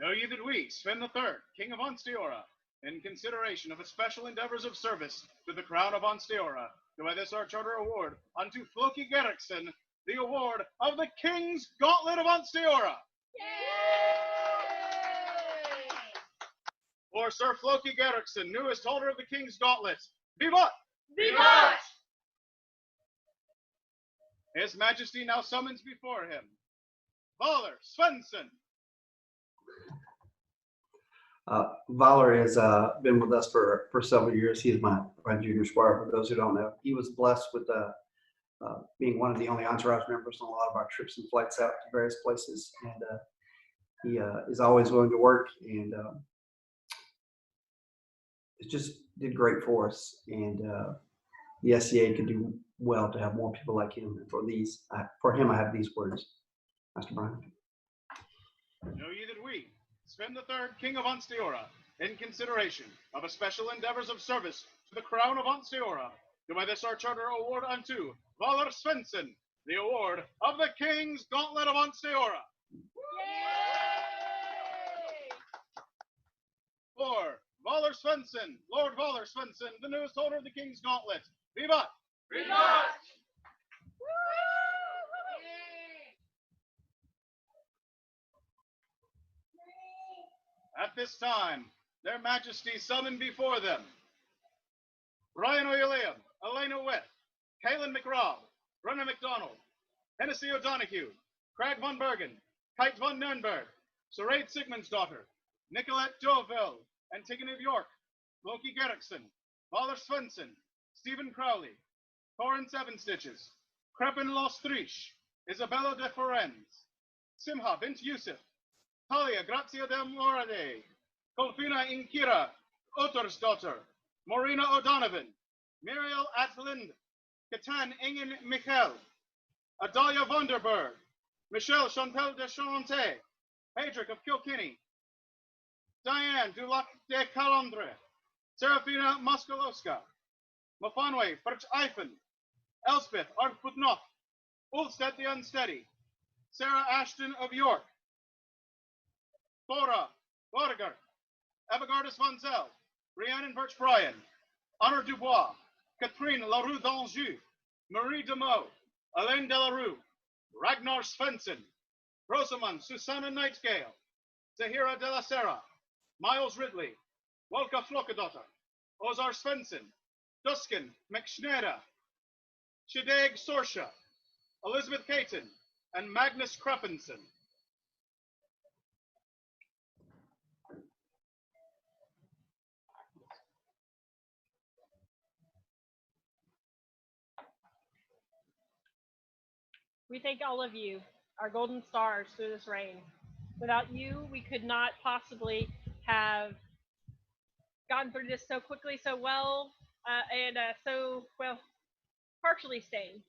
Know ye that we, Sven the Third, King of Ansteorra, in consideration of the special endeavors of service to the crown of Ansteorra, do by this our charter award unto Floki Gerrickson the award of the King's Gauntlet of Ansteorra. For Sir Floki Gerrickson, newest holder of the King's Gauntlet. Vivat! Vivat! His Majesty now summons before him Valor Svensson. Valor has been with us for several years. He is my junior squire, for those who don't know. He was blessed with being one of the only entourage members on a lot of our trips and flights out to various places. And he is always willing to work, and it just did great for us. And the SCA could do well to have more people like him. And for him, I have these words. Master Brian. Know ye that we, Sven the Third, King of Ansteorra, in consideration of a special endeavors of service to the crown of Ansteorra, do by this our charter award unto Valor Svensson the award of the King's Gauntlet of Ansteorra. For Valor Svensson, Lord Valor Svensson, the newest holder of the King's Gauntlet. Vivat! Vivat! At this time, their Majesties summon before them Brian O'Uilleum, Elena Witt, Kaylin McRobb, Brenna McDonald, Hennessy O'Donoghue, Craig von Bergen, Kite von Nürnberg, Sorate Sigmundsdottir, Nicolette Deauville, Antigone of York, Loki Gerrickson, Valor Svensson, Stephen Crowley, Corin Seven Stitches, Crepin Lostrich, Isabella de Forenz, Simha bint Yusuf, Talia Grazia del Morade, Colfina Inkira, Uttersdottir, Morena O'Donovan, Muriel Atlind, Catan Ingen Michel, Adalia Vonderberg, Michelle Chantal de Charente, Patrick of Kilkenny, Diane Dulac de Calandre, Serafina Moskolowska, Mofanwe Perch Eifen, Elspeth Arputnoff, Ulstead the Unsteady, Sarah Ashton of York, Thora Vorger, Evagardus von Zell, Rhiannon Birch Bryan, Honor Dubois, Catherine Larue d'Anjou, Marie Demeaux, Alain Delarue, Ragnar Svensson, Rosamund Susanna Nightingale, Zahira de la Serra, Miles Ridley, Wolka Flokadottir, Ozar Svensson, Duskin McShneda, Shideg Sorsha, Elizabeth Caton, and Magnus Kreppenson. We thank all of you, our golden stars through this reign. Without you, we could not possibly have gotten through this so quickly, so well, and so, well, partially sane.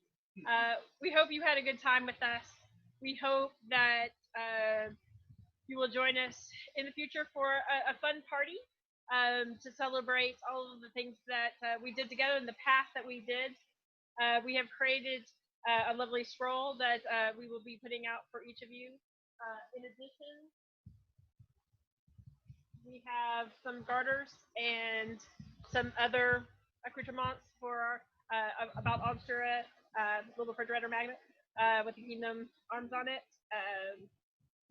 We hope you had a good time with us. We hope that you will join us in the future for a fun party to celebrate all of the things that we did together in the past that we did. We have created a lovely scroll that we will be putting out for each of you. In addition, we have some garters and some other accoutrements for about Ansteorra, little refrigerator magnet with the kingdom arms on it.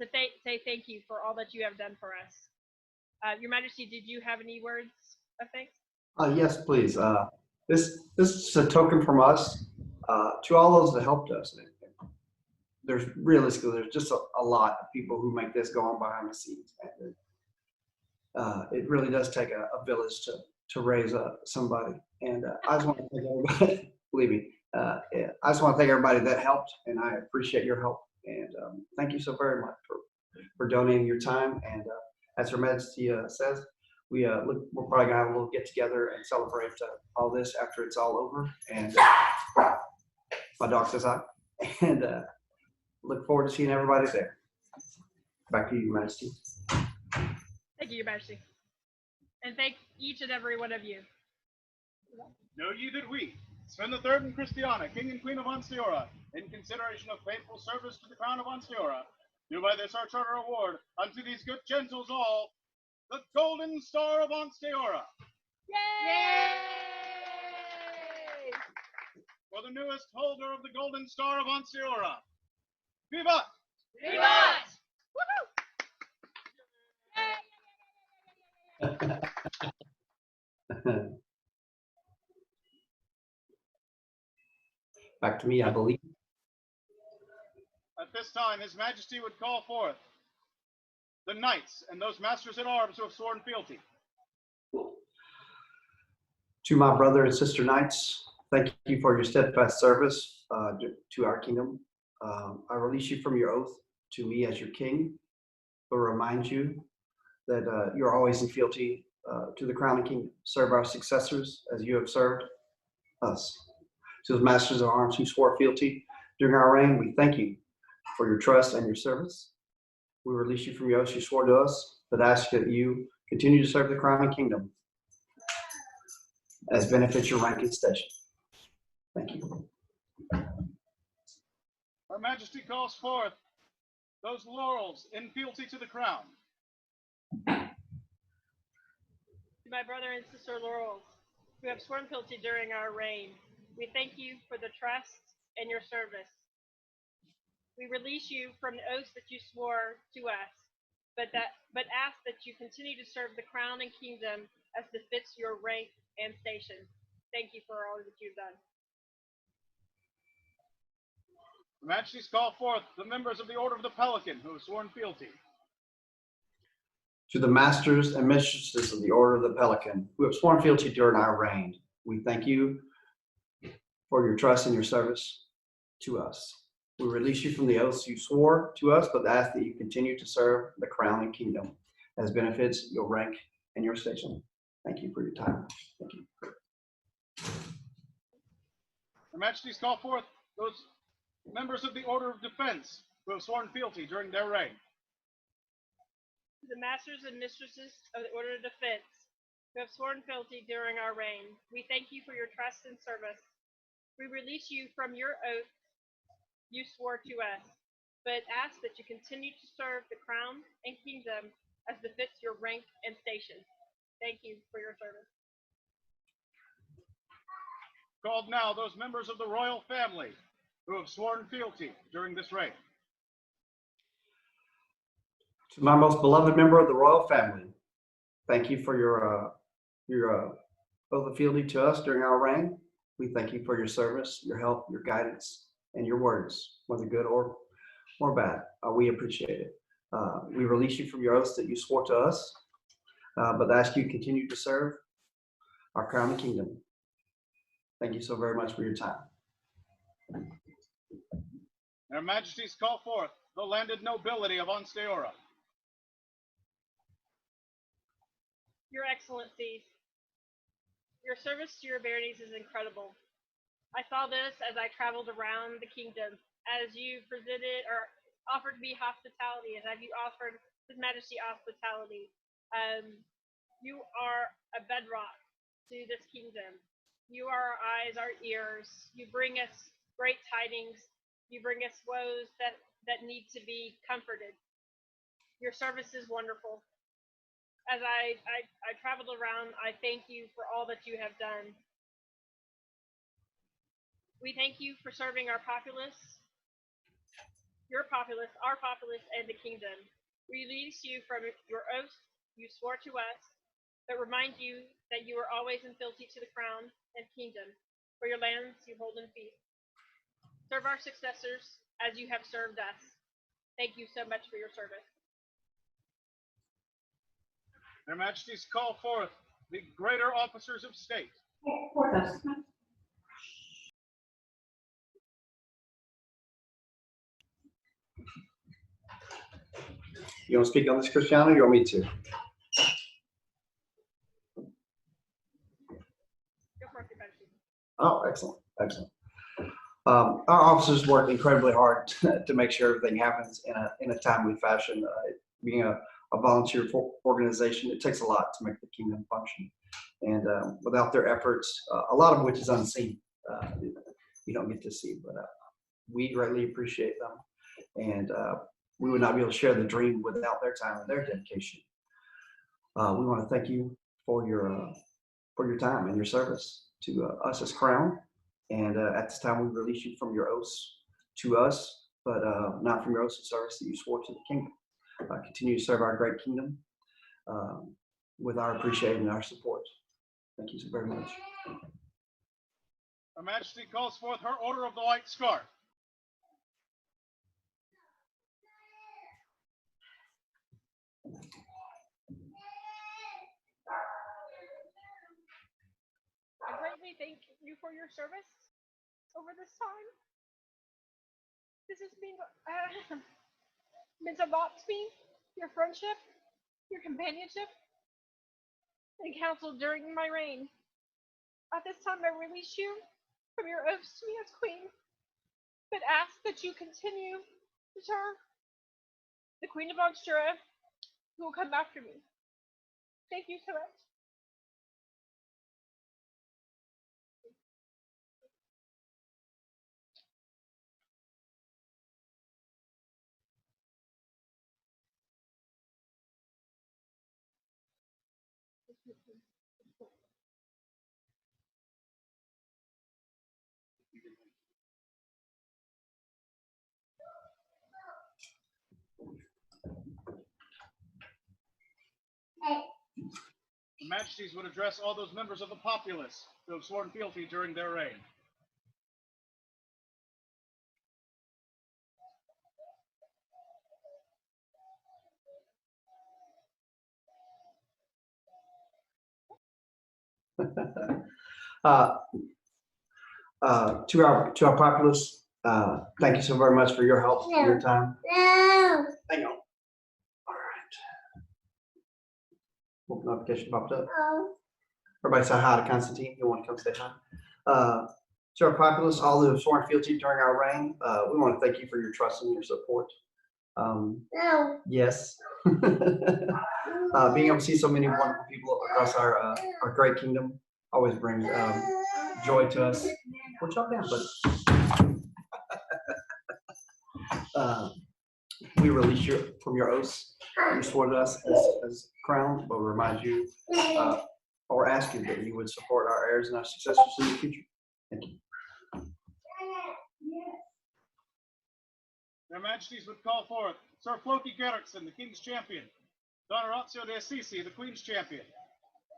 To say thank you for all that you have done for us. Your Majesty, did you have any words of thanks? Yes, please. This is a token from us to all those that helped us. There's realistically, there's just a lot of people who make this go on behind the scenes. And it really does take a village to raise somebody. And I just want to thank everybody. Believe me, I just want to thank everybody that helped, and I appreciate your help. And thank you so very much for donating your time. And as Her Majesty says, we're probably gonna have a little get together and celebrate all this after it's all over. And my dog says hi. And look forward to seeing everybody there. Back to you, Your Majesty. Thank you, Your Majesty. and thank each and every one of you. Know ye that we, Sven the Third and Cristyana, King and Queen of Ansteorra, in consideration of faithful service to the crown of Ansteorra, do by this our charter award unto these good gentles all the Golden Star of Ansteorra. Yay! For the newest holder of the Golden Star of Ansteorra. Viva! Vivat! Woohoo! Back to me, I believe. At this time, His Majesty would call forth the knights and those masters at arms who have sworn fealty. To my brother and sister knights, thank you for your steadfast service to our kingdom. I release you from your oath to me as your king, but remind you that you're always in fealty to the crown and kingdom. Serve our successors as you have served us. To the masters of arms who swore fealty during our reign, we thank you for your trust and your service. We release you from your oath you swore to us, but ask that you continue to serve the crown and kingdom as benefits your rank and station. Thank you. Her Majesty calls forth those laurels in fealty to the crown. To my brother and sister laurels, who have sworn fealty during our reign, we thank you for the trust and your service. We release you from the oaths that you swore to us, but ask that you continue to serve the crown and kingdom as befits your rank and station. Thank you for all that you've done. Her Majesty's call forth the members of the Order of the Pelican who have sworn fealty. To the masters and mistresses of the Order of the Pelican who have sworn fealty during our reign, we thank you for your trust and your service to us. We release you from the oaths you swore to us, but ask that you continue to serve the crown and kingdom as benefits your rank and your station. Thank you for your time. Thank you. Her Majesty's call forth those members of the Order of Defense who have sworn fealty during their reign. To the masters and mistresses of the Order of Defense who have sworn fealty during our reign, we thank you for your trust and service. We release you from your oath you swore to us, but ask that you continue to serve the crown and kingdom as befits your rank and station. Thank you for your service. Called now those members of the royal family who have sworn fealty during this reign. To my most beloved member of the royal family, thank you for your oath of fealty to us during our reign. We thank you for your service, your help, your guidance, and your words, whether good or bad. We appreciate it. We release you from your oaths that you swore to us, but ask you to continue to serve our crown and kingdom. Thank you so very much for your time. Their Majesties call forth the landed nobility of Ansteorra. Your Excellencies, your service to your baronies is incredible. I saw this as I traveled around the kingdom, as you presented or offered me hospitality, as you offered His Majesty hospitality. You are a bedrock to this kingdom. You are our eyes, our ears. You bring us great tidings. You bring us woes that need to be comforted. Your service is wonderful. As I traveled around, I thank you for all that you have done. We thank you for serving our populace, your populace, our populace, and the kingdom. We release you from your oath you swore to us, but remind you that you are always in fealty to the crown and kingdom for your lands you hold in fee. Serve our successors as you have served us. Thank you so much for your service. Their Majesties call forth the greater officers of state. You want to speak on this, Cristyana, or you want me to? Go for it, Your Majesty. Oh, excellent, excellent. Our officers work incredibly hard to make sure everything happens in a timely fashion. Being a a volunteer organization. It takes a lot to make the kingdom function. And without their efforts, a lot of which is unseen, you don't get to see, but we greatly appreciate them. And we would not be able to share the dream without their time and their dedication. We want to thank you for your time and your service to us as Crown. And at this time, we release you from your oaths to us, but not from your oaths of service that you swore to the kingdom. Continue to serve our great kingdom with our appreciation and our support. Thank you so very much. Her Majesty calls forth her Order of the White Scarf. I greatly thank you for your service over this time. This has meant a lot to me, your friendship, your companionship, and counsel during my reign. At this time, I release you from your oaths to me as queen, but ask that you continue to serve the Queen of Ansteorra, who will come after me. Thank you so much. The Majesties would address all those members of the populace who have sworn fealty during their reign. To our populace, thank you so very much for your help, your time. Hang on. All right. Open notification popped up. Everybody say hi to Constantine. You want to come say hi? To our populace, all who have sworn fealty during our reign, we want to thank you for your trust and your support. Yes. Being able to see so many wonderful people across our great kingdom always brings joy to us. What y'all down, buddy? We release you from your oaths. You swore to us as Crown, but we remind you or ask you that you would support our heirs and our successors in the future. Thank you. Their Majesties would call forth Sir Floki Gerritsen, the King's Champion, Don Orazio de Assisi, the Queen's Champion,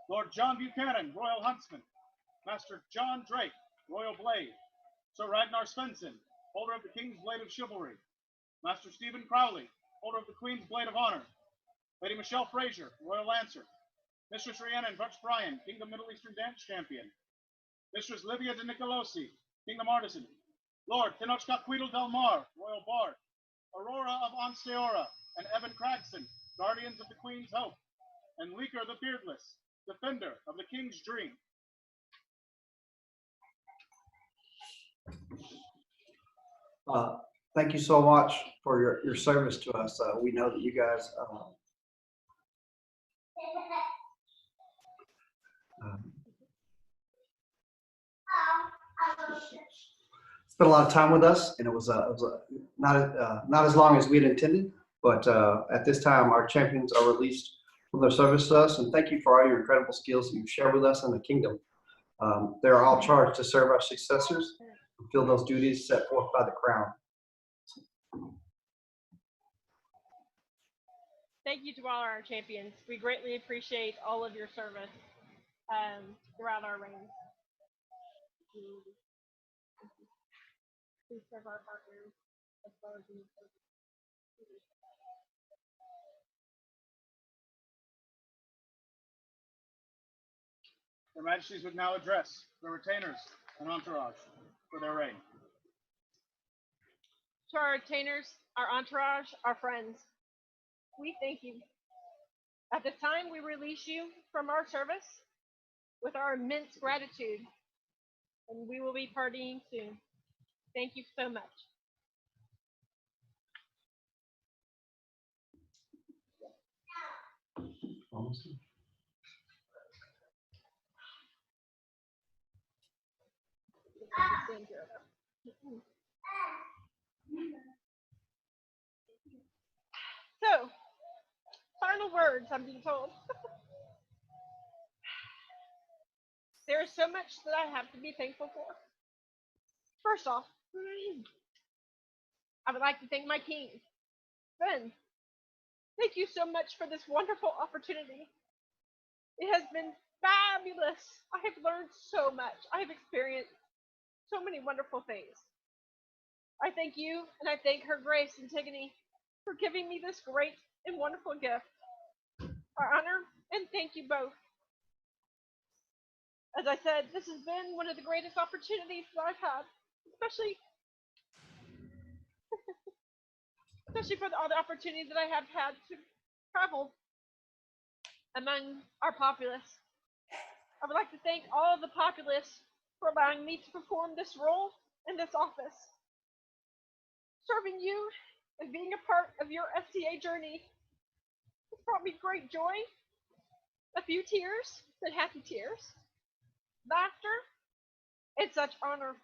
Lord John Buchanan, Royal Huntsman, Master John Drake, Royal Blade, Sir Ragnar Svensson, holder of the King's Blade of Chivalry, Master Stephen Crowley, holder of the Queen's Blade of Honor, Lady Michelle Fraser, Royal Lancer, Mistress Rhiannon Butch Bryan, Kingdom Middle Eastern Dance Champion, Mistress Livia de Nicolosi, Kingdom Artisan, Lord Tenochca Quidel Del Mar, Royal Bard, Aurora of Ansteorra, and Evan Cragson, Guardians of the Queen's Hope, and Leaker the Beardless, Defender of the King's Dream. Thank you so much for your service to us. We know that you guys spent a lot of time with us, and it was not as long as we had intended. But at this time, our champions are released from their service to us, and thank you for all your incredible skills that you've shared with us in the kingdom. They are all charged to serve our successors and fill those duties set forth by the Crown. Thank you to all our champions. We greatly appreciate all of your service throughout our reign. Please serve our partners as well as you. Their Majesties would now address the retainers and entourage for their reign. To our retainers, our entourage, our friends, we thank you. At this time, we release you from our service with our immense gratitude, and we will be partying soon. Thank you so much. Almost. So, final words, I'm being told. There is so much that I have to be thankful for. First off, I would like to thank my king, Sven. Thank you so much for this wonderful opportunity. It has been fabulous. I have learned so much. I have experienced so many wonderful things. I thank you, and I thank Her Grace Antigone for giving me this great and wonderful gift. I honor and thank you both. As I said, this has been one of the greatest opportunities that I've had, especially for all the opportunities that I have had to travel among our populace. I would like to thank all of the populace for allowing me to perform this role in this office. Serving you and being a part of your SCA journey has brought me great joy, a few tears, but happy tears, laughter, and such honor.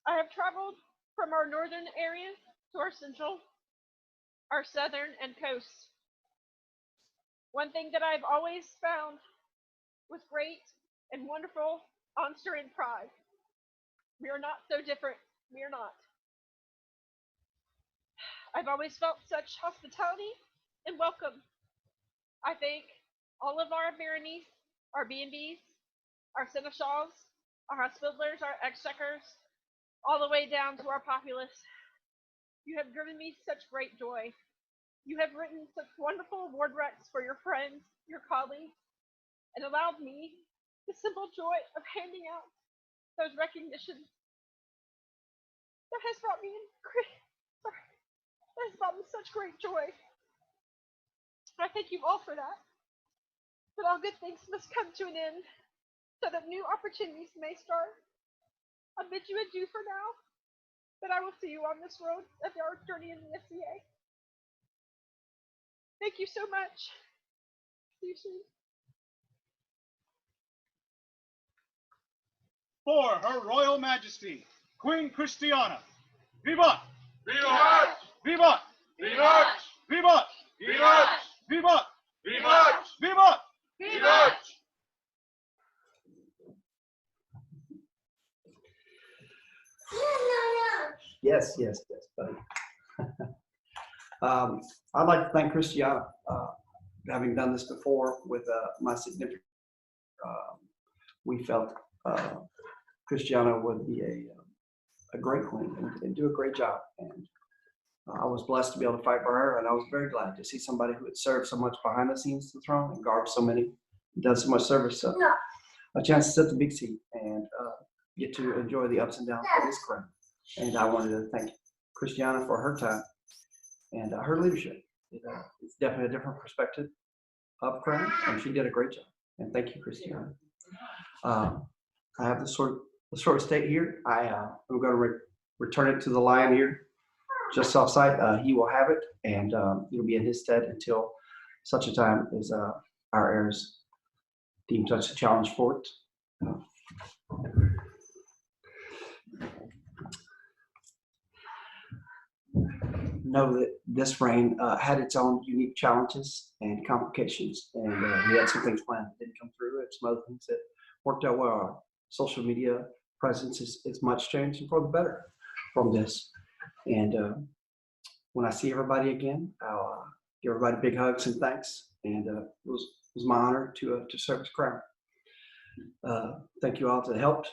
I have traveled from our northern areas to our central, our southern, and coasts. One thing that I've always found was great and wonderful Ansteorran pride. We are not so different. We are not. I've always felt such hospitality and welcome. I thank all of our baronies, our B&Bs, our seneschals, our hospitallers, our exchequers, all the way down to our populace. You have given me such great joy. You have written such wonderful award recs for your friends, your colleagues, and allowed me the simple joy of handing out those recognitions. That has brought me such great joy. I thank you all for that. But all good things must come to an end, so that new opportunities may start. I bid you adieu for now, but I will see you on this road of our journey in the SCA. Thank you so much. See you soon. For Her Royal Majesty, Queen Cristyana. Vivat! Vivat! Vivat! Vivat! Vivat! Vivat! Vivat! Vivat! Vivat! Vivat! Yes, buddy. I'd like to thank Cristyana, having done this before with my significant. We felt Cristyana would be a great queen and do a great job. And I was blessed to be able to fight for her, and I was very glad to see somebody who had served so much behind the scenes to the throne and guarded so many, done so much service. So a chance to sit the big seat and get to enjoy the ups and downs of this crown. And I wanted to thank Cristyana for her time and her leadership. It's definitely a different perspective of crown, and she did a great job. And thank you, Cristyana. I have the sword of state here. I'm going to return it to the lion here, just off site. He will have it, and it'll be in his stead until such a time as our heirs deem such a challenge for it. Know that this reign had its own unique challenges and complications, and we had some things planned that didn't come through, and some other things that worked out well. Our social media presence is much changed and for the better from this. And when I see everybody again, I'll give everybody big hugs and thanks. And it was my honor to serve as crown. Thank you all that helped,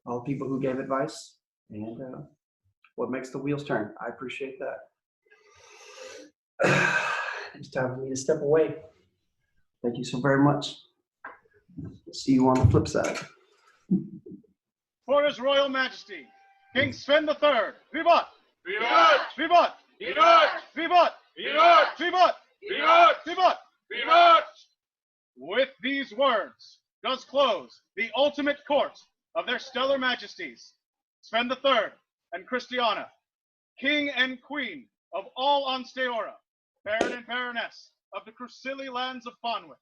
all the people who gave advice, and what makes the wheels turn. I appreciate that. It's time for me to step away. Thank you so very much. See you on the flip side. For His Royal Majesty, King Sven III. Vivat! Vivat! Vivat! Vivat! Vivat! Vivat! Vivat! Vivat! Vivat! Vivat! With these words does close the ultimate court of their Stellar Majesties, Sven III and Cristyana, King and Queen of all Ansteorra, Baron and Baroness, of the Crucilli lands of Fonwick.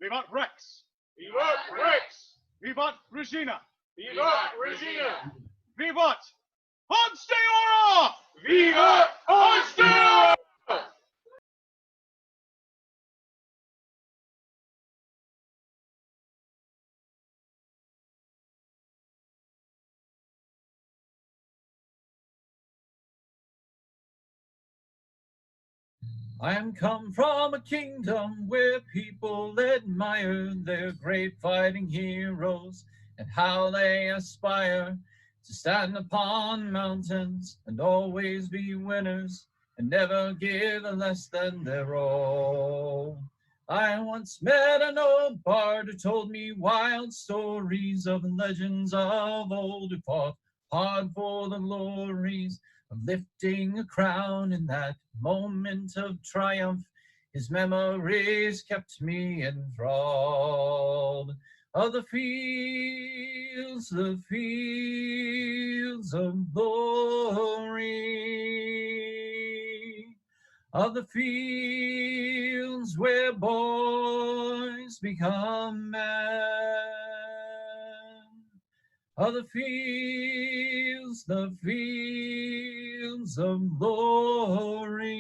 Vivat Rex! Vivat Rex! Vivat Regina! Vivat Regina! Vivat Ansteorra! Vivat Ansteorra! I am come from a kingdom where people admire their great fighting heroes and how they aspire to stand upon mountains and always be winners and never give less than their all. I once met an old bard who told me wild stories of legends of old who fought hard for the glories of lifting a crown in that moment of triumph. His memories kept me enthralled. Of the fields of glory. Of the fields where boys become men. Of the fields of glory.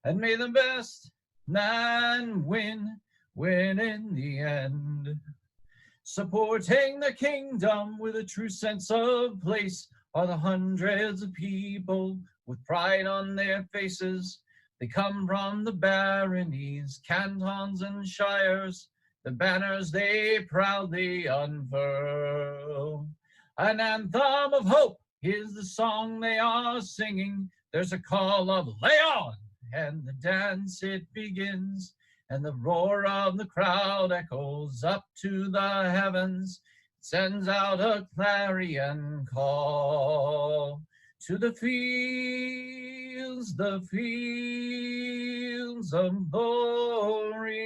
And may the best man win in the end. Supporting the kingdom with a true sense of place are the hundreds of people with pride on their faces. They come from the baronies, cantons, and shires. The banners they proudly unfurl. An anthem of hope is the song they are singing. There's a call of lay on, and the dance it begins. And the roar of the crowd echoes up to the heavens. It sends out a clarion call. To the fields of glory.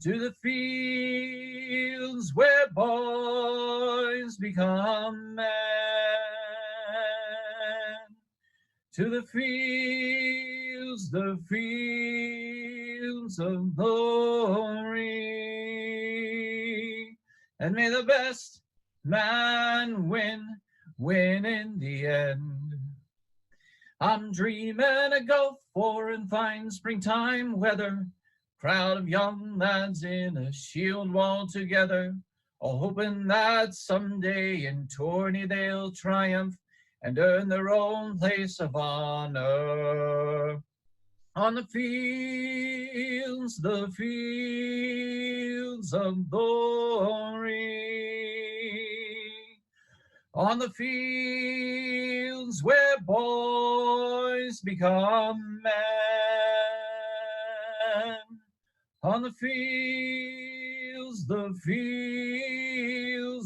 To the fields where boys become men. To the fields of glory. And may the best man win in the end. I'm dreaming to go for and find springtime weather. Crowd of young lads in a shield wall together, all hoping that someday in tourney they'll triumph and earn their own place of honor. On the fields of glory. On the fields where boys become men. On the fields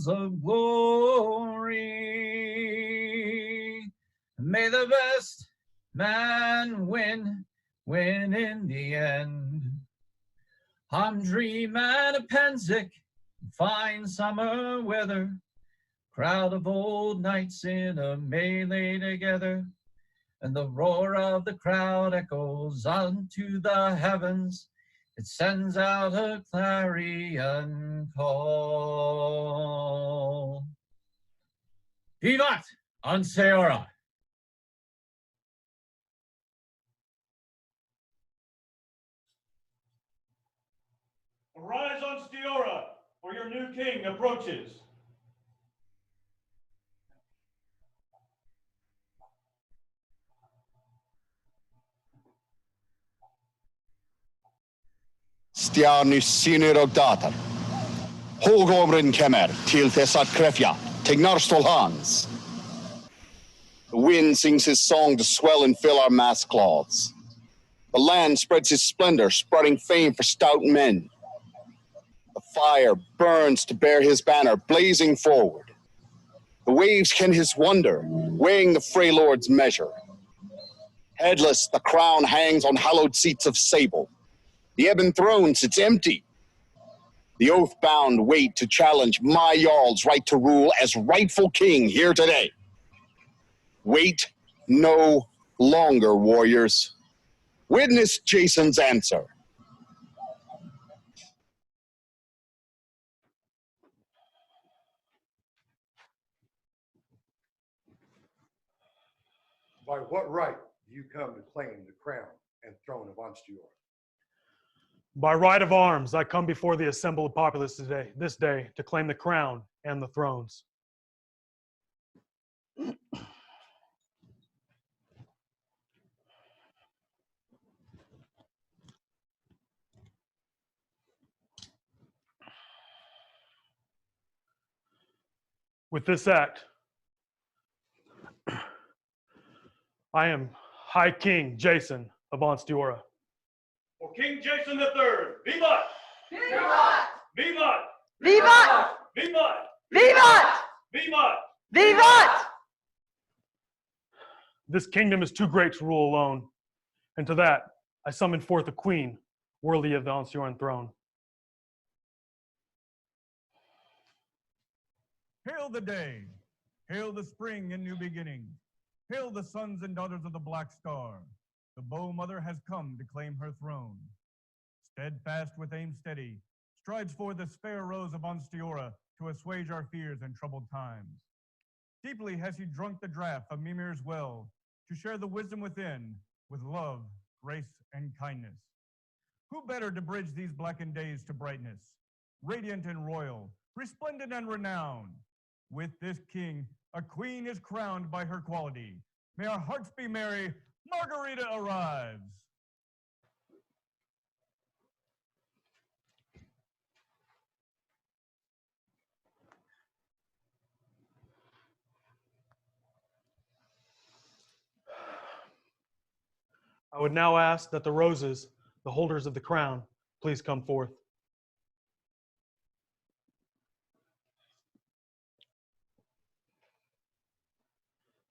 of glory. May the best man win in the end. I'm dreaming of Penzic, fine summer weather. Crowd of old knights in a melee together. And the roar of the crowd echoes unto the heavens. It sends out a clarion call. Vivat Ansteorra! Arise, Ansteorra, for your new king approaches. Stiarnus sinur og datar. Hågomren kemer till thessat krefja, tegnarstol hans. The wind sings his song to swell and fill our mast cloths. The land spreads his splendor, spreading fame for stout men. The fire burns to bear his banner, blazing forward. The waves ken his wonder, weighing the Frey Lord's measure. Headless, the crown hangs on hallowed seats of sable. The ebon throne sits empty. The oath-bound wait to challenge my Jarl's right to rule as rightful king here today. Wait no longer, warriors. Witness Jason's answer. By what right do you come to claim the crown and throne of Ansteorra? By right of arms, I come before the assembled populace this day to claim the crown and the thrones. With this act, I am High King Jason of Ansteorra. For King Jason III, vivat! Vivat! Vivat! Vivat! Vivat! Vivat! Vivat! Vivat! This kingdom is too great to rule alone, and to that I summon forth a queen worthy of the Ansteorran throne. Hail the day! Hail the spring and new beginning! Hail the sons and daughters of the Black Star! The Bow Mother has come to claim her throne. Steadfast with aim steady, strides forth this fair rose of Ansteorra to assuage our fears in troubled times. Deeply has he drunk the draught of Mimir's well, to share the wisdom within with love, grace, and kindness. Who better to bridge these blackened days to brightness? Radiant and royal, resplendent and renowned. With this king, a queen is crowned by her quality. May our hearts be merry, Margherita arrives. I would now ask that the roses, the holders of the crown, please come forth.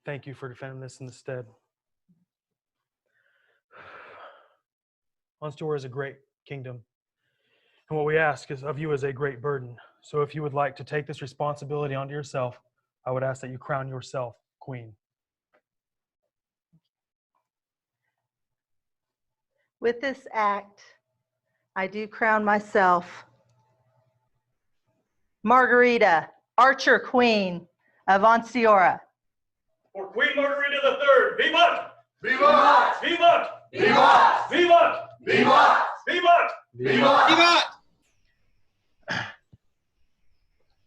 Thank you for defending this in the stead. Ansteorra is a great kingdom, and what we ask is of you is a great burden. So if you would like to take this responsibility onto yourself, I would ask that you crown yourself queen. With this act, I do crown myself Margherita, Archer Queen of Ansteorra. For Queen Margherita III, vivat! Vivat! Vivat! Vivat! Vivat! Vivat! Vivat! Vivat! Vivat!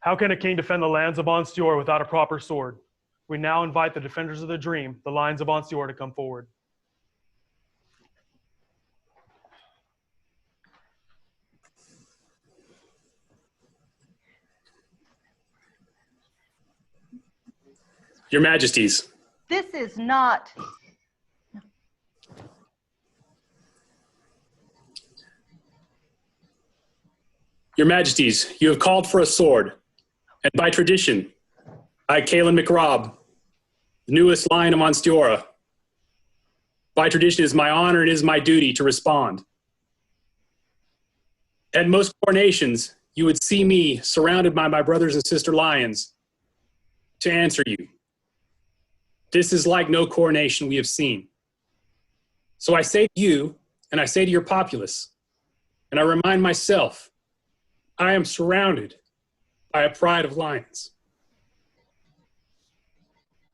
How can a king defend the lands of Ansteorra without a proper sword? We now invite the defenders of the dream, the Lions of Ansteorra, to come forward. Your Majesties, This is not. Your Majesties, you have called for a sword, and by tradition, I, Caelan McRobb, the newest Lion of Ansteorra, by tradition, it is my honor and it is my duty to respond. At most coronations, you would see me surrounded by my brothers and sister lions to answer you. This is like no coronation we have seen. So I say to you, and I say to your populace, and I remind myself, I am surrounded by a pride of lions.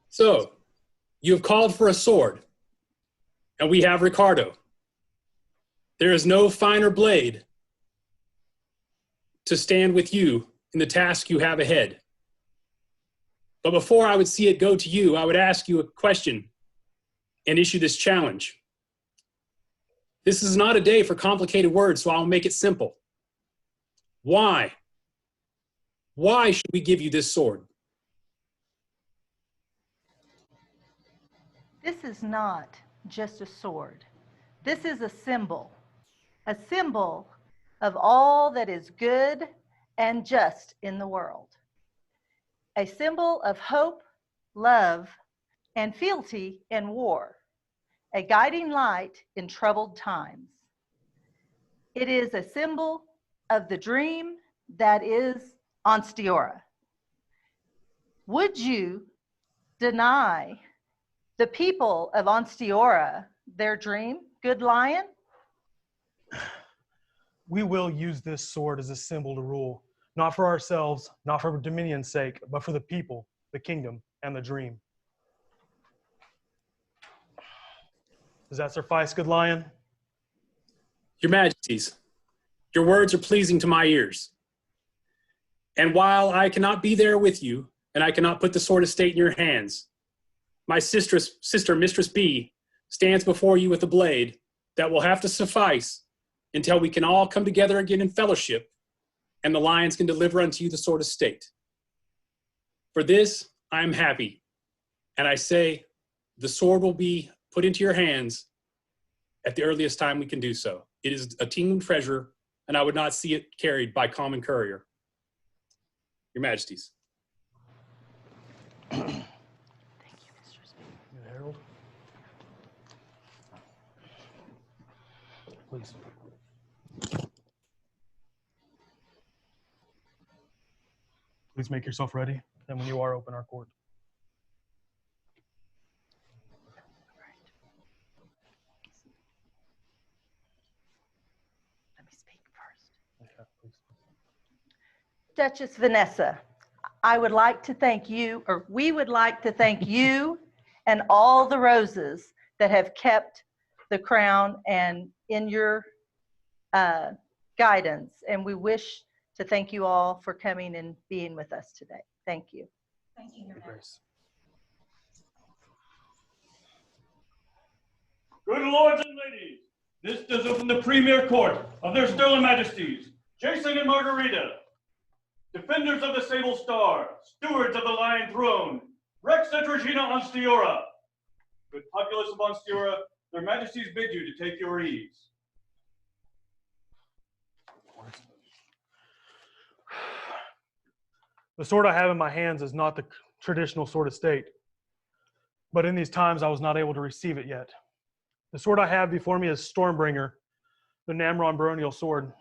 So, you have called for a sword, and we have Ricardo. There is no finer blade to stand with you in the task you have ahead. But before I would see it go to you, I would ask you a question and issue this challenge. This is not a day for complicated words, so I'll make it simple. Why? Why should we give you this sword? This is not just a sword. This is a symbol of all that is good and just in the world. A symbol of hope, love, and fealty in war, a guiding light in troubled times. It is a symbol of the dream that is Ansteorra. Would you deny the people of Ansteorra their dream, good lion? We will use this sword as a symbol to rule, not for ourselves, not for dominion's sake, but for the people, the kingdom, and the dream. Does that suffice, good lion? Your Majesties, your words are pleasing to my ears. And while I cannot be there with you, and I cannot put the sword of state in your hands, my sister, Mistress B, stands before you with a blade that will have to suffice until we can all come together again in fellowship, and the lions can deliver unto you the sword of state. For this, I am happy, and I say the sword will be put into your hands at the earliest time we can do so. It is a kingdom treasure, and I would not see it carried by common courier. Your Majesties. Thank you, Mistress B. Herald. Please. Please make yourself ready, and when you are, open our court. Let me speak first. Okay, please. Duchess Vanessa, I would like to thank you, or we would like to thank you and all the roses that have kept the crown and in your guidance. And we wish to thank you all for coming and being with us today. Thank you. Thank you, Your Grace. Good lords and ladies, this does open the premier court of their Stellar Majesties, Jason and Margherita, defenders of the Sable Star, stewards of the Lion Throne, Rex et Regina Ansteorra. Good populace of Ansteorra, their Majesties bid you to take your ease. The sword I have in my hands is not the traditional sword of state, but in these times I was not able to receive it yet. The sword I have before me is Stormbringer, the Namron baronial sword.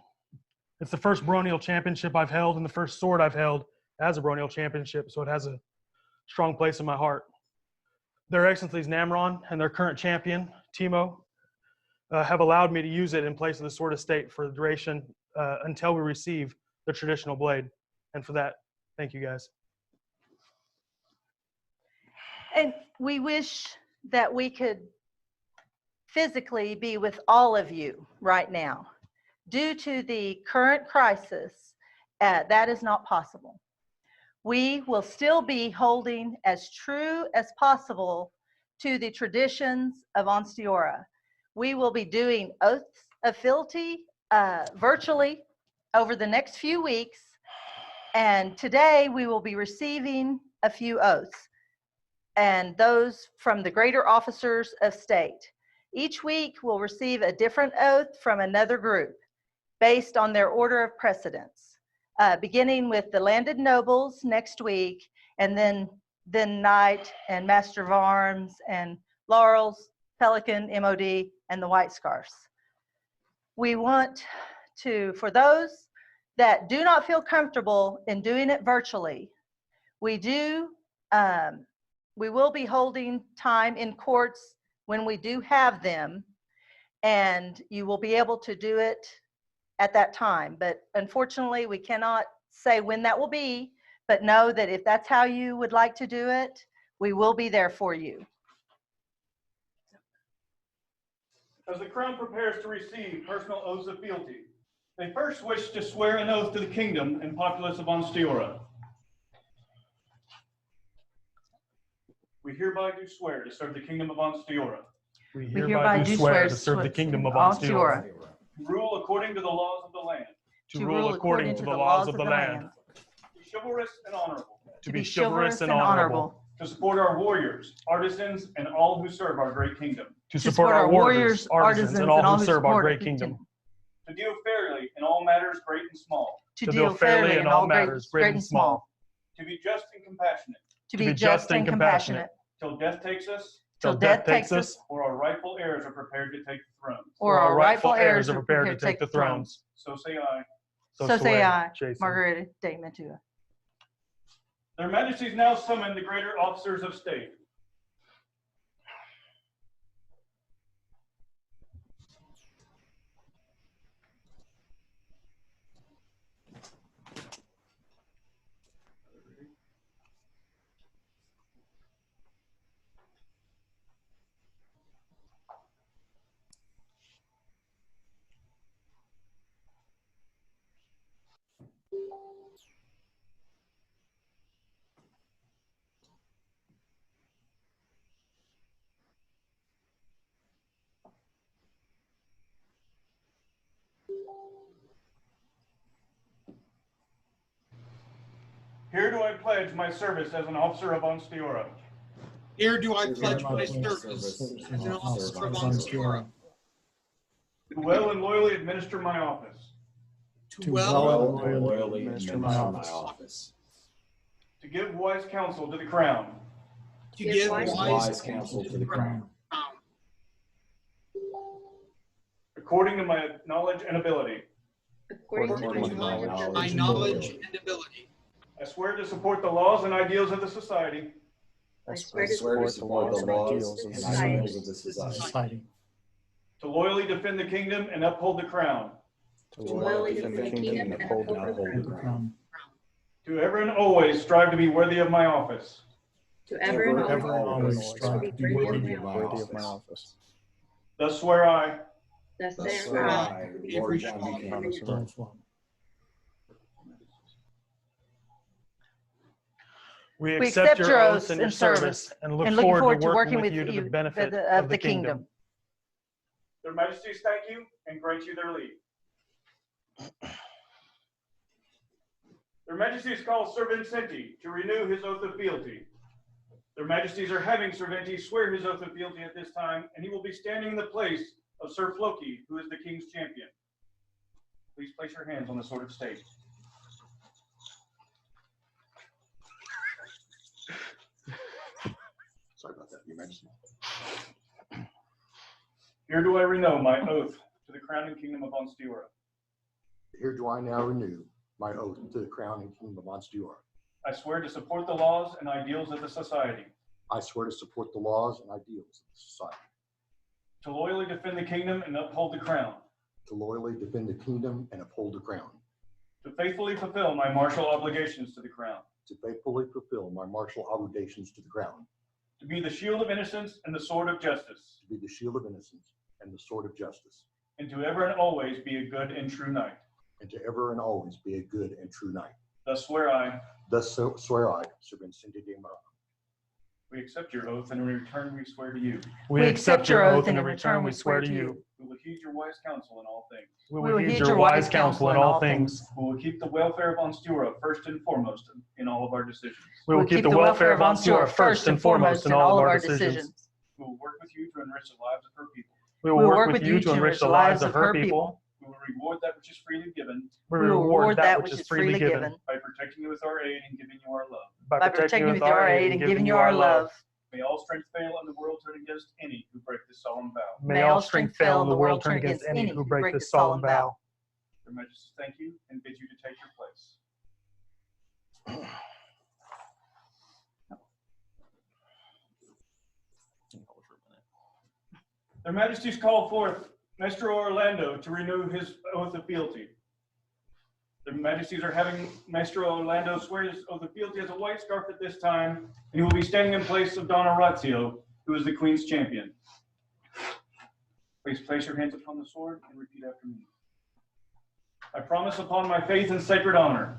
It's the first baronial championship I've held and the first sword I've held as a baronial championship, so it has a strong place in my heart. Their Excellencies Namron and their current champion, Timo, have allowed me to use it in place of the sword of state for the duration until we receive the traditional blade. And for that, thank you guys. And we wish that we could physically be with all of you right now. Due to the current crisis, that is not possible. We will still be holding as true as possible to the traditions of Ansteorra. We will be doing oaths of fealty virtually over the next few weeks. And today we will be receiving a few oaths, and those from the greater officers of state. Each week we'll receive a different oath from another group based on their order of precedence, beginning with the landed nobles next week, and then Knight and Master of Arms and Laurels, Pelican, MOD, and the White Scarfs. We want to, for those that do not feel comfortable in doing it virtually, we will be holding time in courts when we do have them, and you will be able to do it at that time. But unfortunately, we cannot say when that will be, but know that if that's how you would like to do it, we will be there for you. As the crown prepares to receive personal oaths of fealty, they first wish to swear an oath to the kingdom and populace of Ansteorra. We hereby do swear to serve the kingdom of Ansteorra. We hereby do swear to serve the kingdom of Ansteorra. To rule according to the laws of the land. To rule according to the laws of the land. To be chivalrous and honorable. To be chivalrous and honorable. To support our warriors, artisans, and all who serve our great kingdom. To support our warriors, artisans, and all who serve our great kingdom. To deal fairly in all matters great and small. To deal fairly in all matters great and small. To be just and compassionate. To be just and compassionate. Till death takes us. Till death takes us. Or our rightful heirs are prepared to take the thrones. Or our rightful heirs are prepared to take the thrones. So say I. So say I, Jason. Margherita de Mantua. Their Majesties now summon the greater officers of state. Here do I pledge my service as an officer of Ansteorra. Here do I pledge my service as an officer of Ansteorra. To well and loyally administer my office. To well and loyally administer my office. To give wise counsel to the crown. To give wise counsel to the crown. According to my knowledge and ability. According to my knowledge and ability. I swear to support the laws and ideals of the society. I swear to support the laws and ideals of the society. To loyally defend the kingdom and uphold the crown. To loyally defend the kingdom and uphold the crown. To ever and always strive to be worthy of my office. To ever and always strive to be worthy of my office. Thus swear I. Thus swear I, Lord John Buchanan. We accept your oaths and your service and look forward to working with you to the benefit of the kingdom. Their Majesties thank you and grant you their leave. Their Majesties call Sir Vincenti to renew his oath of fealty. Their Majesties are having Sir Vincenti swear his oath of fealty at this time, and he will be standing in the place of Sir Floki, who is the King's champion. Please place your hands on the sword of state. Sorry about that, Your Majesty. Here do I renew my oath to the crown and kingdom of Ansteorra. Here do I now renew my oath to the crown and kingdom of Ansteorra. I swear to support the laws and ideals of the society. I swear to support the laws and ideals of the society. To loyally defend the kingdom and uphold the crown. To loyally defend the kingdom and uphold the crown. To faithfully fulfill my martial obligations to the crown. To faithfully fulfill my martial obligations to the crown. To be the shield of innocence and the sword of justice. To be the shield of innocence and the sword of justice. And to ever and always be a good and true knight. And to ever and always be a good and true knight. Thus swear I. Thus swear I, Sir Vincenti de Margherita. We accept your oath, and in return we swear to you. We accept your oath, and in return we swear to you. We will heed your wise counsel in all things. We will heed your wise counsel in all things. We will keep the welfare of Ansteorra first and foremost in all of our decisions. We will keep the welfare of Ansteorra first and foremost in all of our decisions. We will work with you to enrich the lives of her people. We will work with you to enrich the lives of her people. We will reward that which is freely given. We will reward that which is freely given. By protecting you with our aid and giving you our love. By protecting you with our aid and giving you our love. May all strength fail and the world turn against any who break this solemn vow. May all strength fail and the world turn against any who break this solemn vow. Your Majesty, thank you and bid you to take your place. Their Majesties call forth Maestro Orlando to renew his oath of fealty. Their Majesties are having Maestro Orlando swear his oath of fealty as a white scarf at this time, and he will be standing in place of Don Orazio, who is the Queen's champion. Please place your hands upon the sword and repeat after me. I promise upon my faith and sacred honor.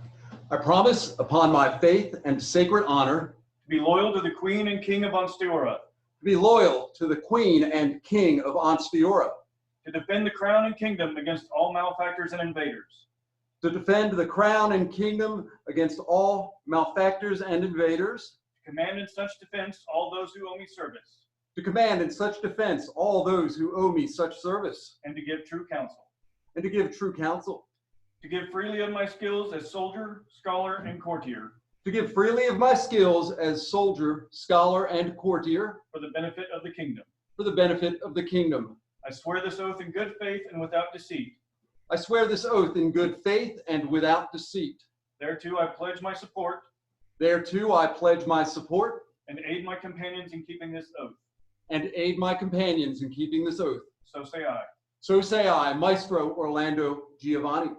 I promise upon my faith and sacred honor To be loyal to the Queen and King of Ansteorra. to be loyal to the Queen and King of Ansteorra. To defend the crown and kingdom against all malefactors and invaders. To defend the crown and kingdom against all malefactors and invaders. To command in such defense all those who owe me service. To command in such defense all those who owe me such service. And to give true counsel. And to give true counsel. To give freely of my skills as soldier, scholar, and courtier. To give freely of my skills as soldier, scholar, and courtier. For the benefit of the kingdom. For the benefit of the kingdom. I swear this oath in good faith and without deceit. I swear this oath in good faith and without deceit. Thereto I pledge my support. Thereto I pledge my support. And aid my companions in keeping this oath. And aid my companions in keeping this oath. So say I. So say I, Maestro Orlando Giovanni.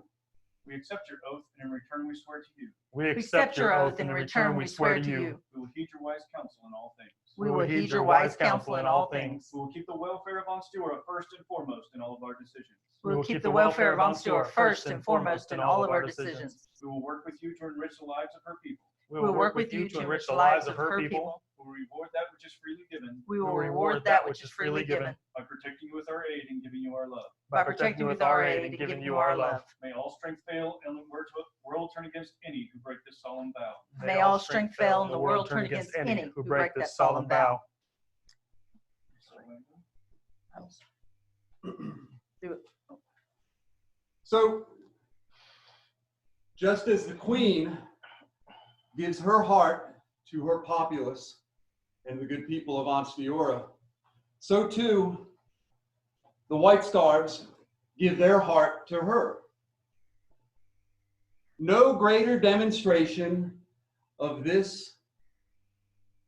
We accept your oath, and in return we swear to you. We accept your oath, and in return we swear to you. We will heed your wise counsel in all things. We will heed your wise counsel in all things. We will keep the welfare of Ansteorra first and foremost in all of our decisions. We will keep the welfare of Ansteorra first and foremost in all of our decisions. We will work with you to enrich the lives of her people. We will work with you to enrich the lives of her people. We will reward that which is freely given. We will reward that which is freely given. By protecting you with our aid and giving you our love. By protecting you with our aid and giving you our love. May all strength fail and the world turn against any who break this solemn vow. May all strength fail and the world turn against any who break that solemn vow. Do it. So, just as the queen gives her heart to her populace and the good people of Ansteorra, so too the White Scarves give their heart to her. No greater demonstration of this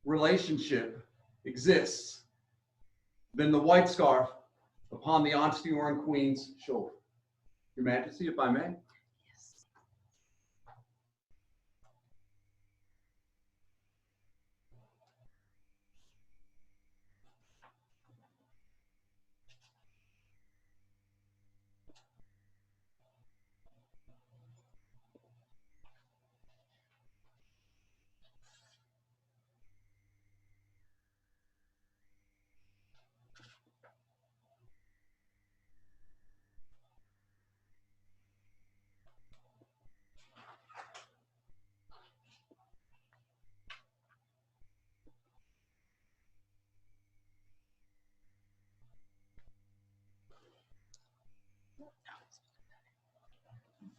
relationship exists than the white scarf upon the Ansteorran Queen's shoulder. Your Majesty, if I may.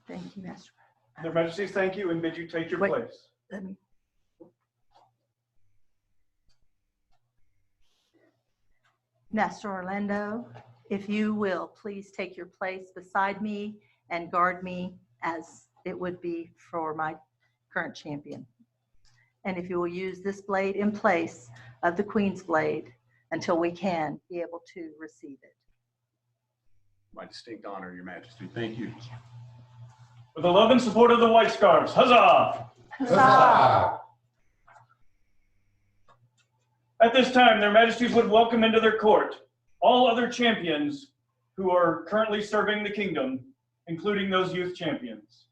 Thank you, Master. Their Majesties, thank you and bid you take your place. Let me. Master Orlando, if you will, please take your place beside me and guard me as it would be for my current champion. And if you will use this blade in place of the Queen's blade until we can be able to receive it. My distinct honor, Your Majesty. Thank you. With the love and support of the White Scarves, huzzah! Huzzah! At this time, their Majesties would welcome into their court all other champions who are currently serving the kingdom, including those youth champions.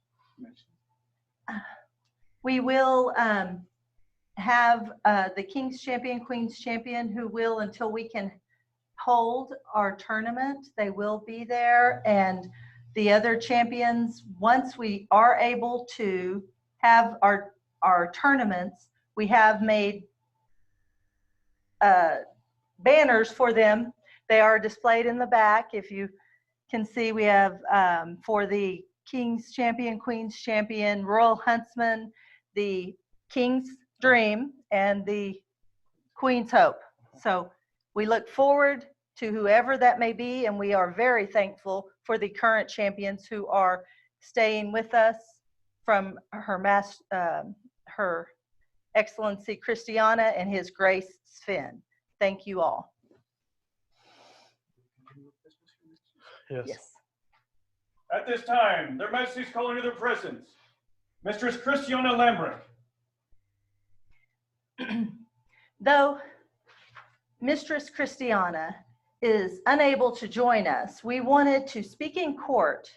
We will have the King's Champion, Queen's Champion, who will, until we can hold our tournament, they will be there. And the other champions, once we are able to have our tournaments, we have made banners for them. They are displayed in the back. If you can see, we have for the King's Champion, Queen's Champion, Royal Huntsman, the King's Dream, and the Queen's Hope. So we look forward to whoever that may be, and we are very thankful for the current champions who are staying with us, from her Excellency Cristyana and His Grace Sven. Thank you all. Yes. At this time, their Majesties call into their presence Mistress Cristyana Lambrick. Though Mistress Cristyana is unable to join us, we wanted to speak in court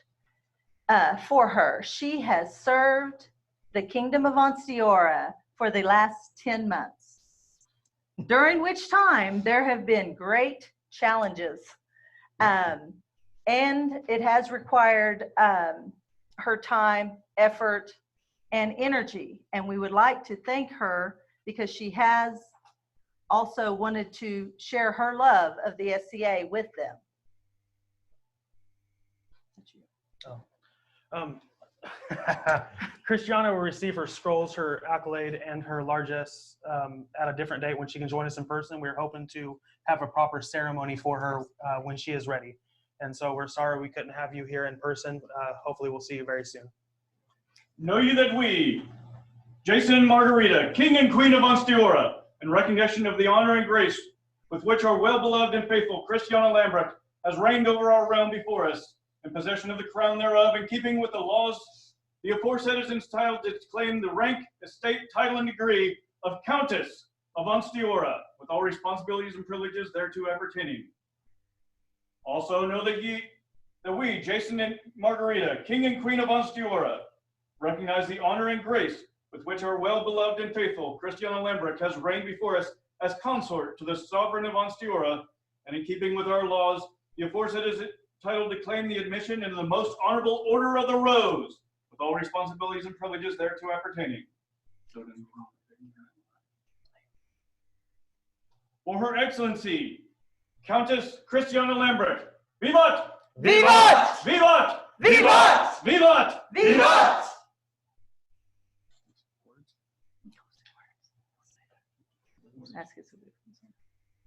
for her. She has served the Kingdom of Ansteorra for the last 10 months, during which time there have been great challenges, and it has required her time, effort, and energy. And we would like to thank her because she has also wanted to share her love of the SCA with them. Cristyana will receive her scrolls, her accolade, and her largesse at a different date when she can join us in person. We're hoping to have a proper ceremony for her when she is ready. And so we're sorry we couldn't have you here in person. Hopefully we'll see you very soon. Know you that we, Jason and Margherita, King and Queen of Ansteorra, in recognition of the honor and grace with which our well-beloved and faithful Cristyana Lambrick has reigned over our realm before us, in possession of the crown thereof, in keeping with the laws, the aforesaid is entitled to claim the rank, estate, title, and degree of Countess of Ansteorra, with all responsibilities and privileges thereto appertaining. Also know that we, Jason and Margherita, King and Queen of Ansteorra, recognize the honor and grace with which our well-beloved and faithful Cristyana Lambrick has reigned before us as consort to the sovereign of Ansteorra, and in keeping with our laws, the aforesaid is entitled to claim the admission into the most honorable order of the Rose, with all responsibilities and privileges thereto appertaining. For Her Excellency, Countess Cristyana Lambert, Vivat! Vivat! Vivat! Vivat! Vivat! Vivat!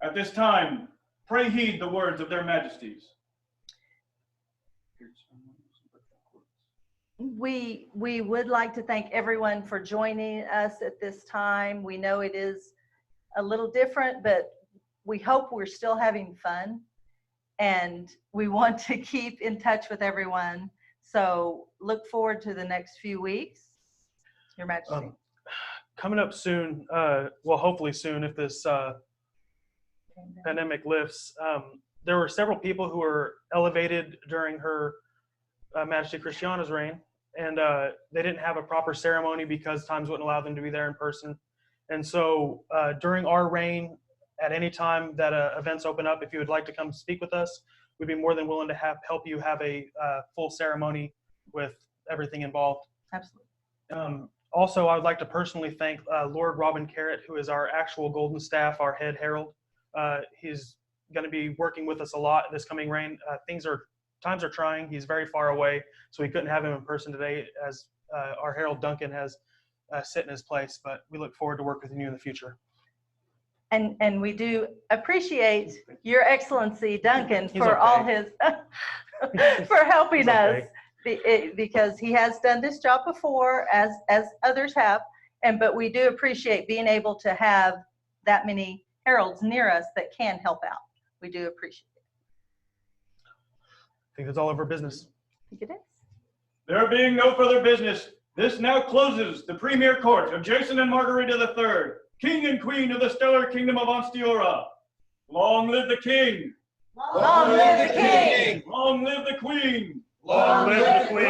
At this time, pray heed the words of their Majesties. We would like to thank everyone for joining us at this time. We know it is a little different, but we hope we're still having fun, and we want to keep in touch with everyone. So look forward to the next few weeks. Your Majesty. Coming up soon, well, hopefully soon, if this pandemic lifts, there were several people who were elevated during Her Majesty Cristyana's reign, and they didn't have a proper ceremony because times wouldn't allow them to be there in person. And so during our reign, at any time that events open up, if you would like to come speak with us, we'd be more than willing to help you have a full ceremony with everything involved. Absolutely. Also, I would like to personally thank Lord Robin Carrot, who is our actual Golden Staff, our head herald. He's going to be working with us a lot this coming reign. Times are trying. He's very far away, so we couldn't have him in person today, as our herald Duncan has sit in his place. But we look forward to working with you in the future. And we do appreciate Your Excellency Duncan for all his for helping us, because he has done this job before, as others have, but we do appreciate being able to have that many heralds near us that can help out. We do appreciate it. I think that's all of our business. I think it is. There being no further business, this now closes the Premier Court of Jason and Margherita III, King and Queen of the Stellar Kingdom of Ansteorra. Long live the King! Long live the King! Long live the Queen! Long live the Queen!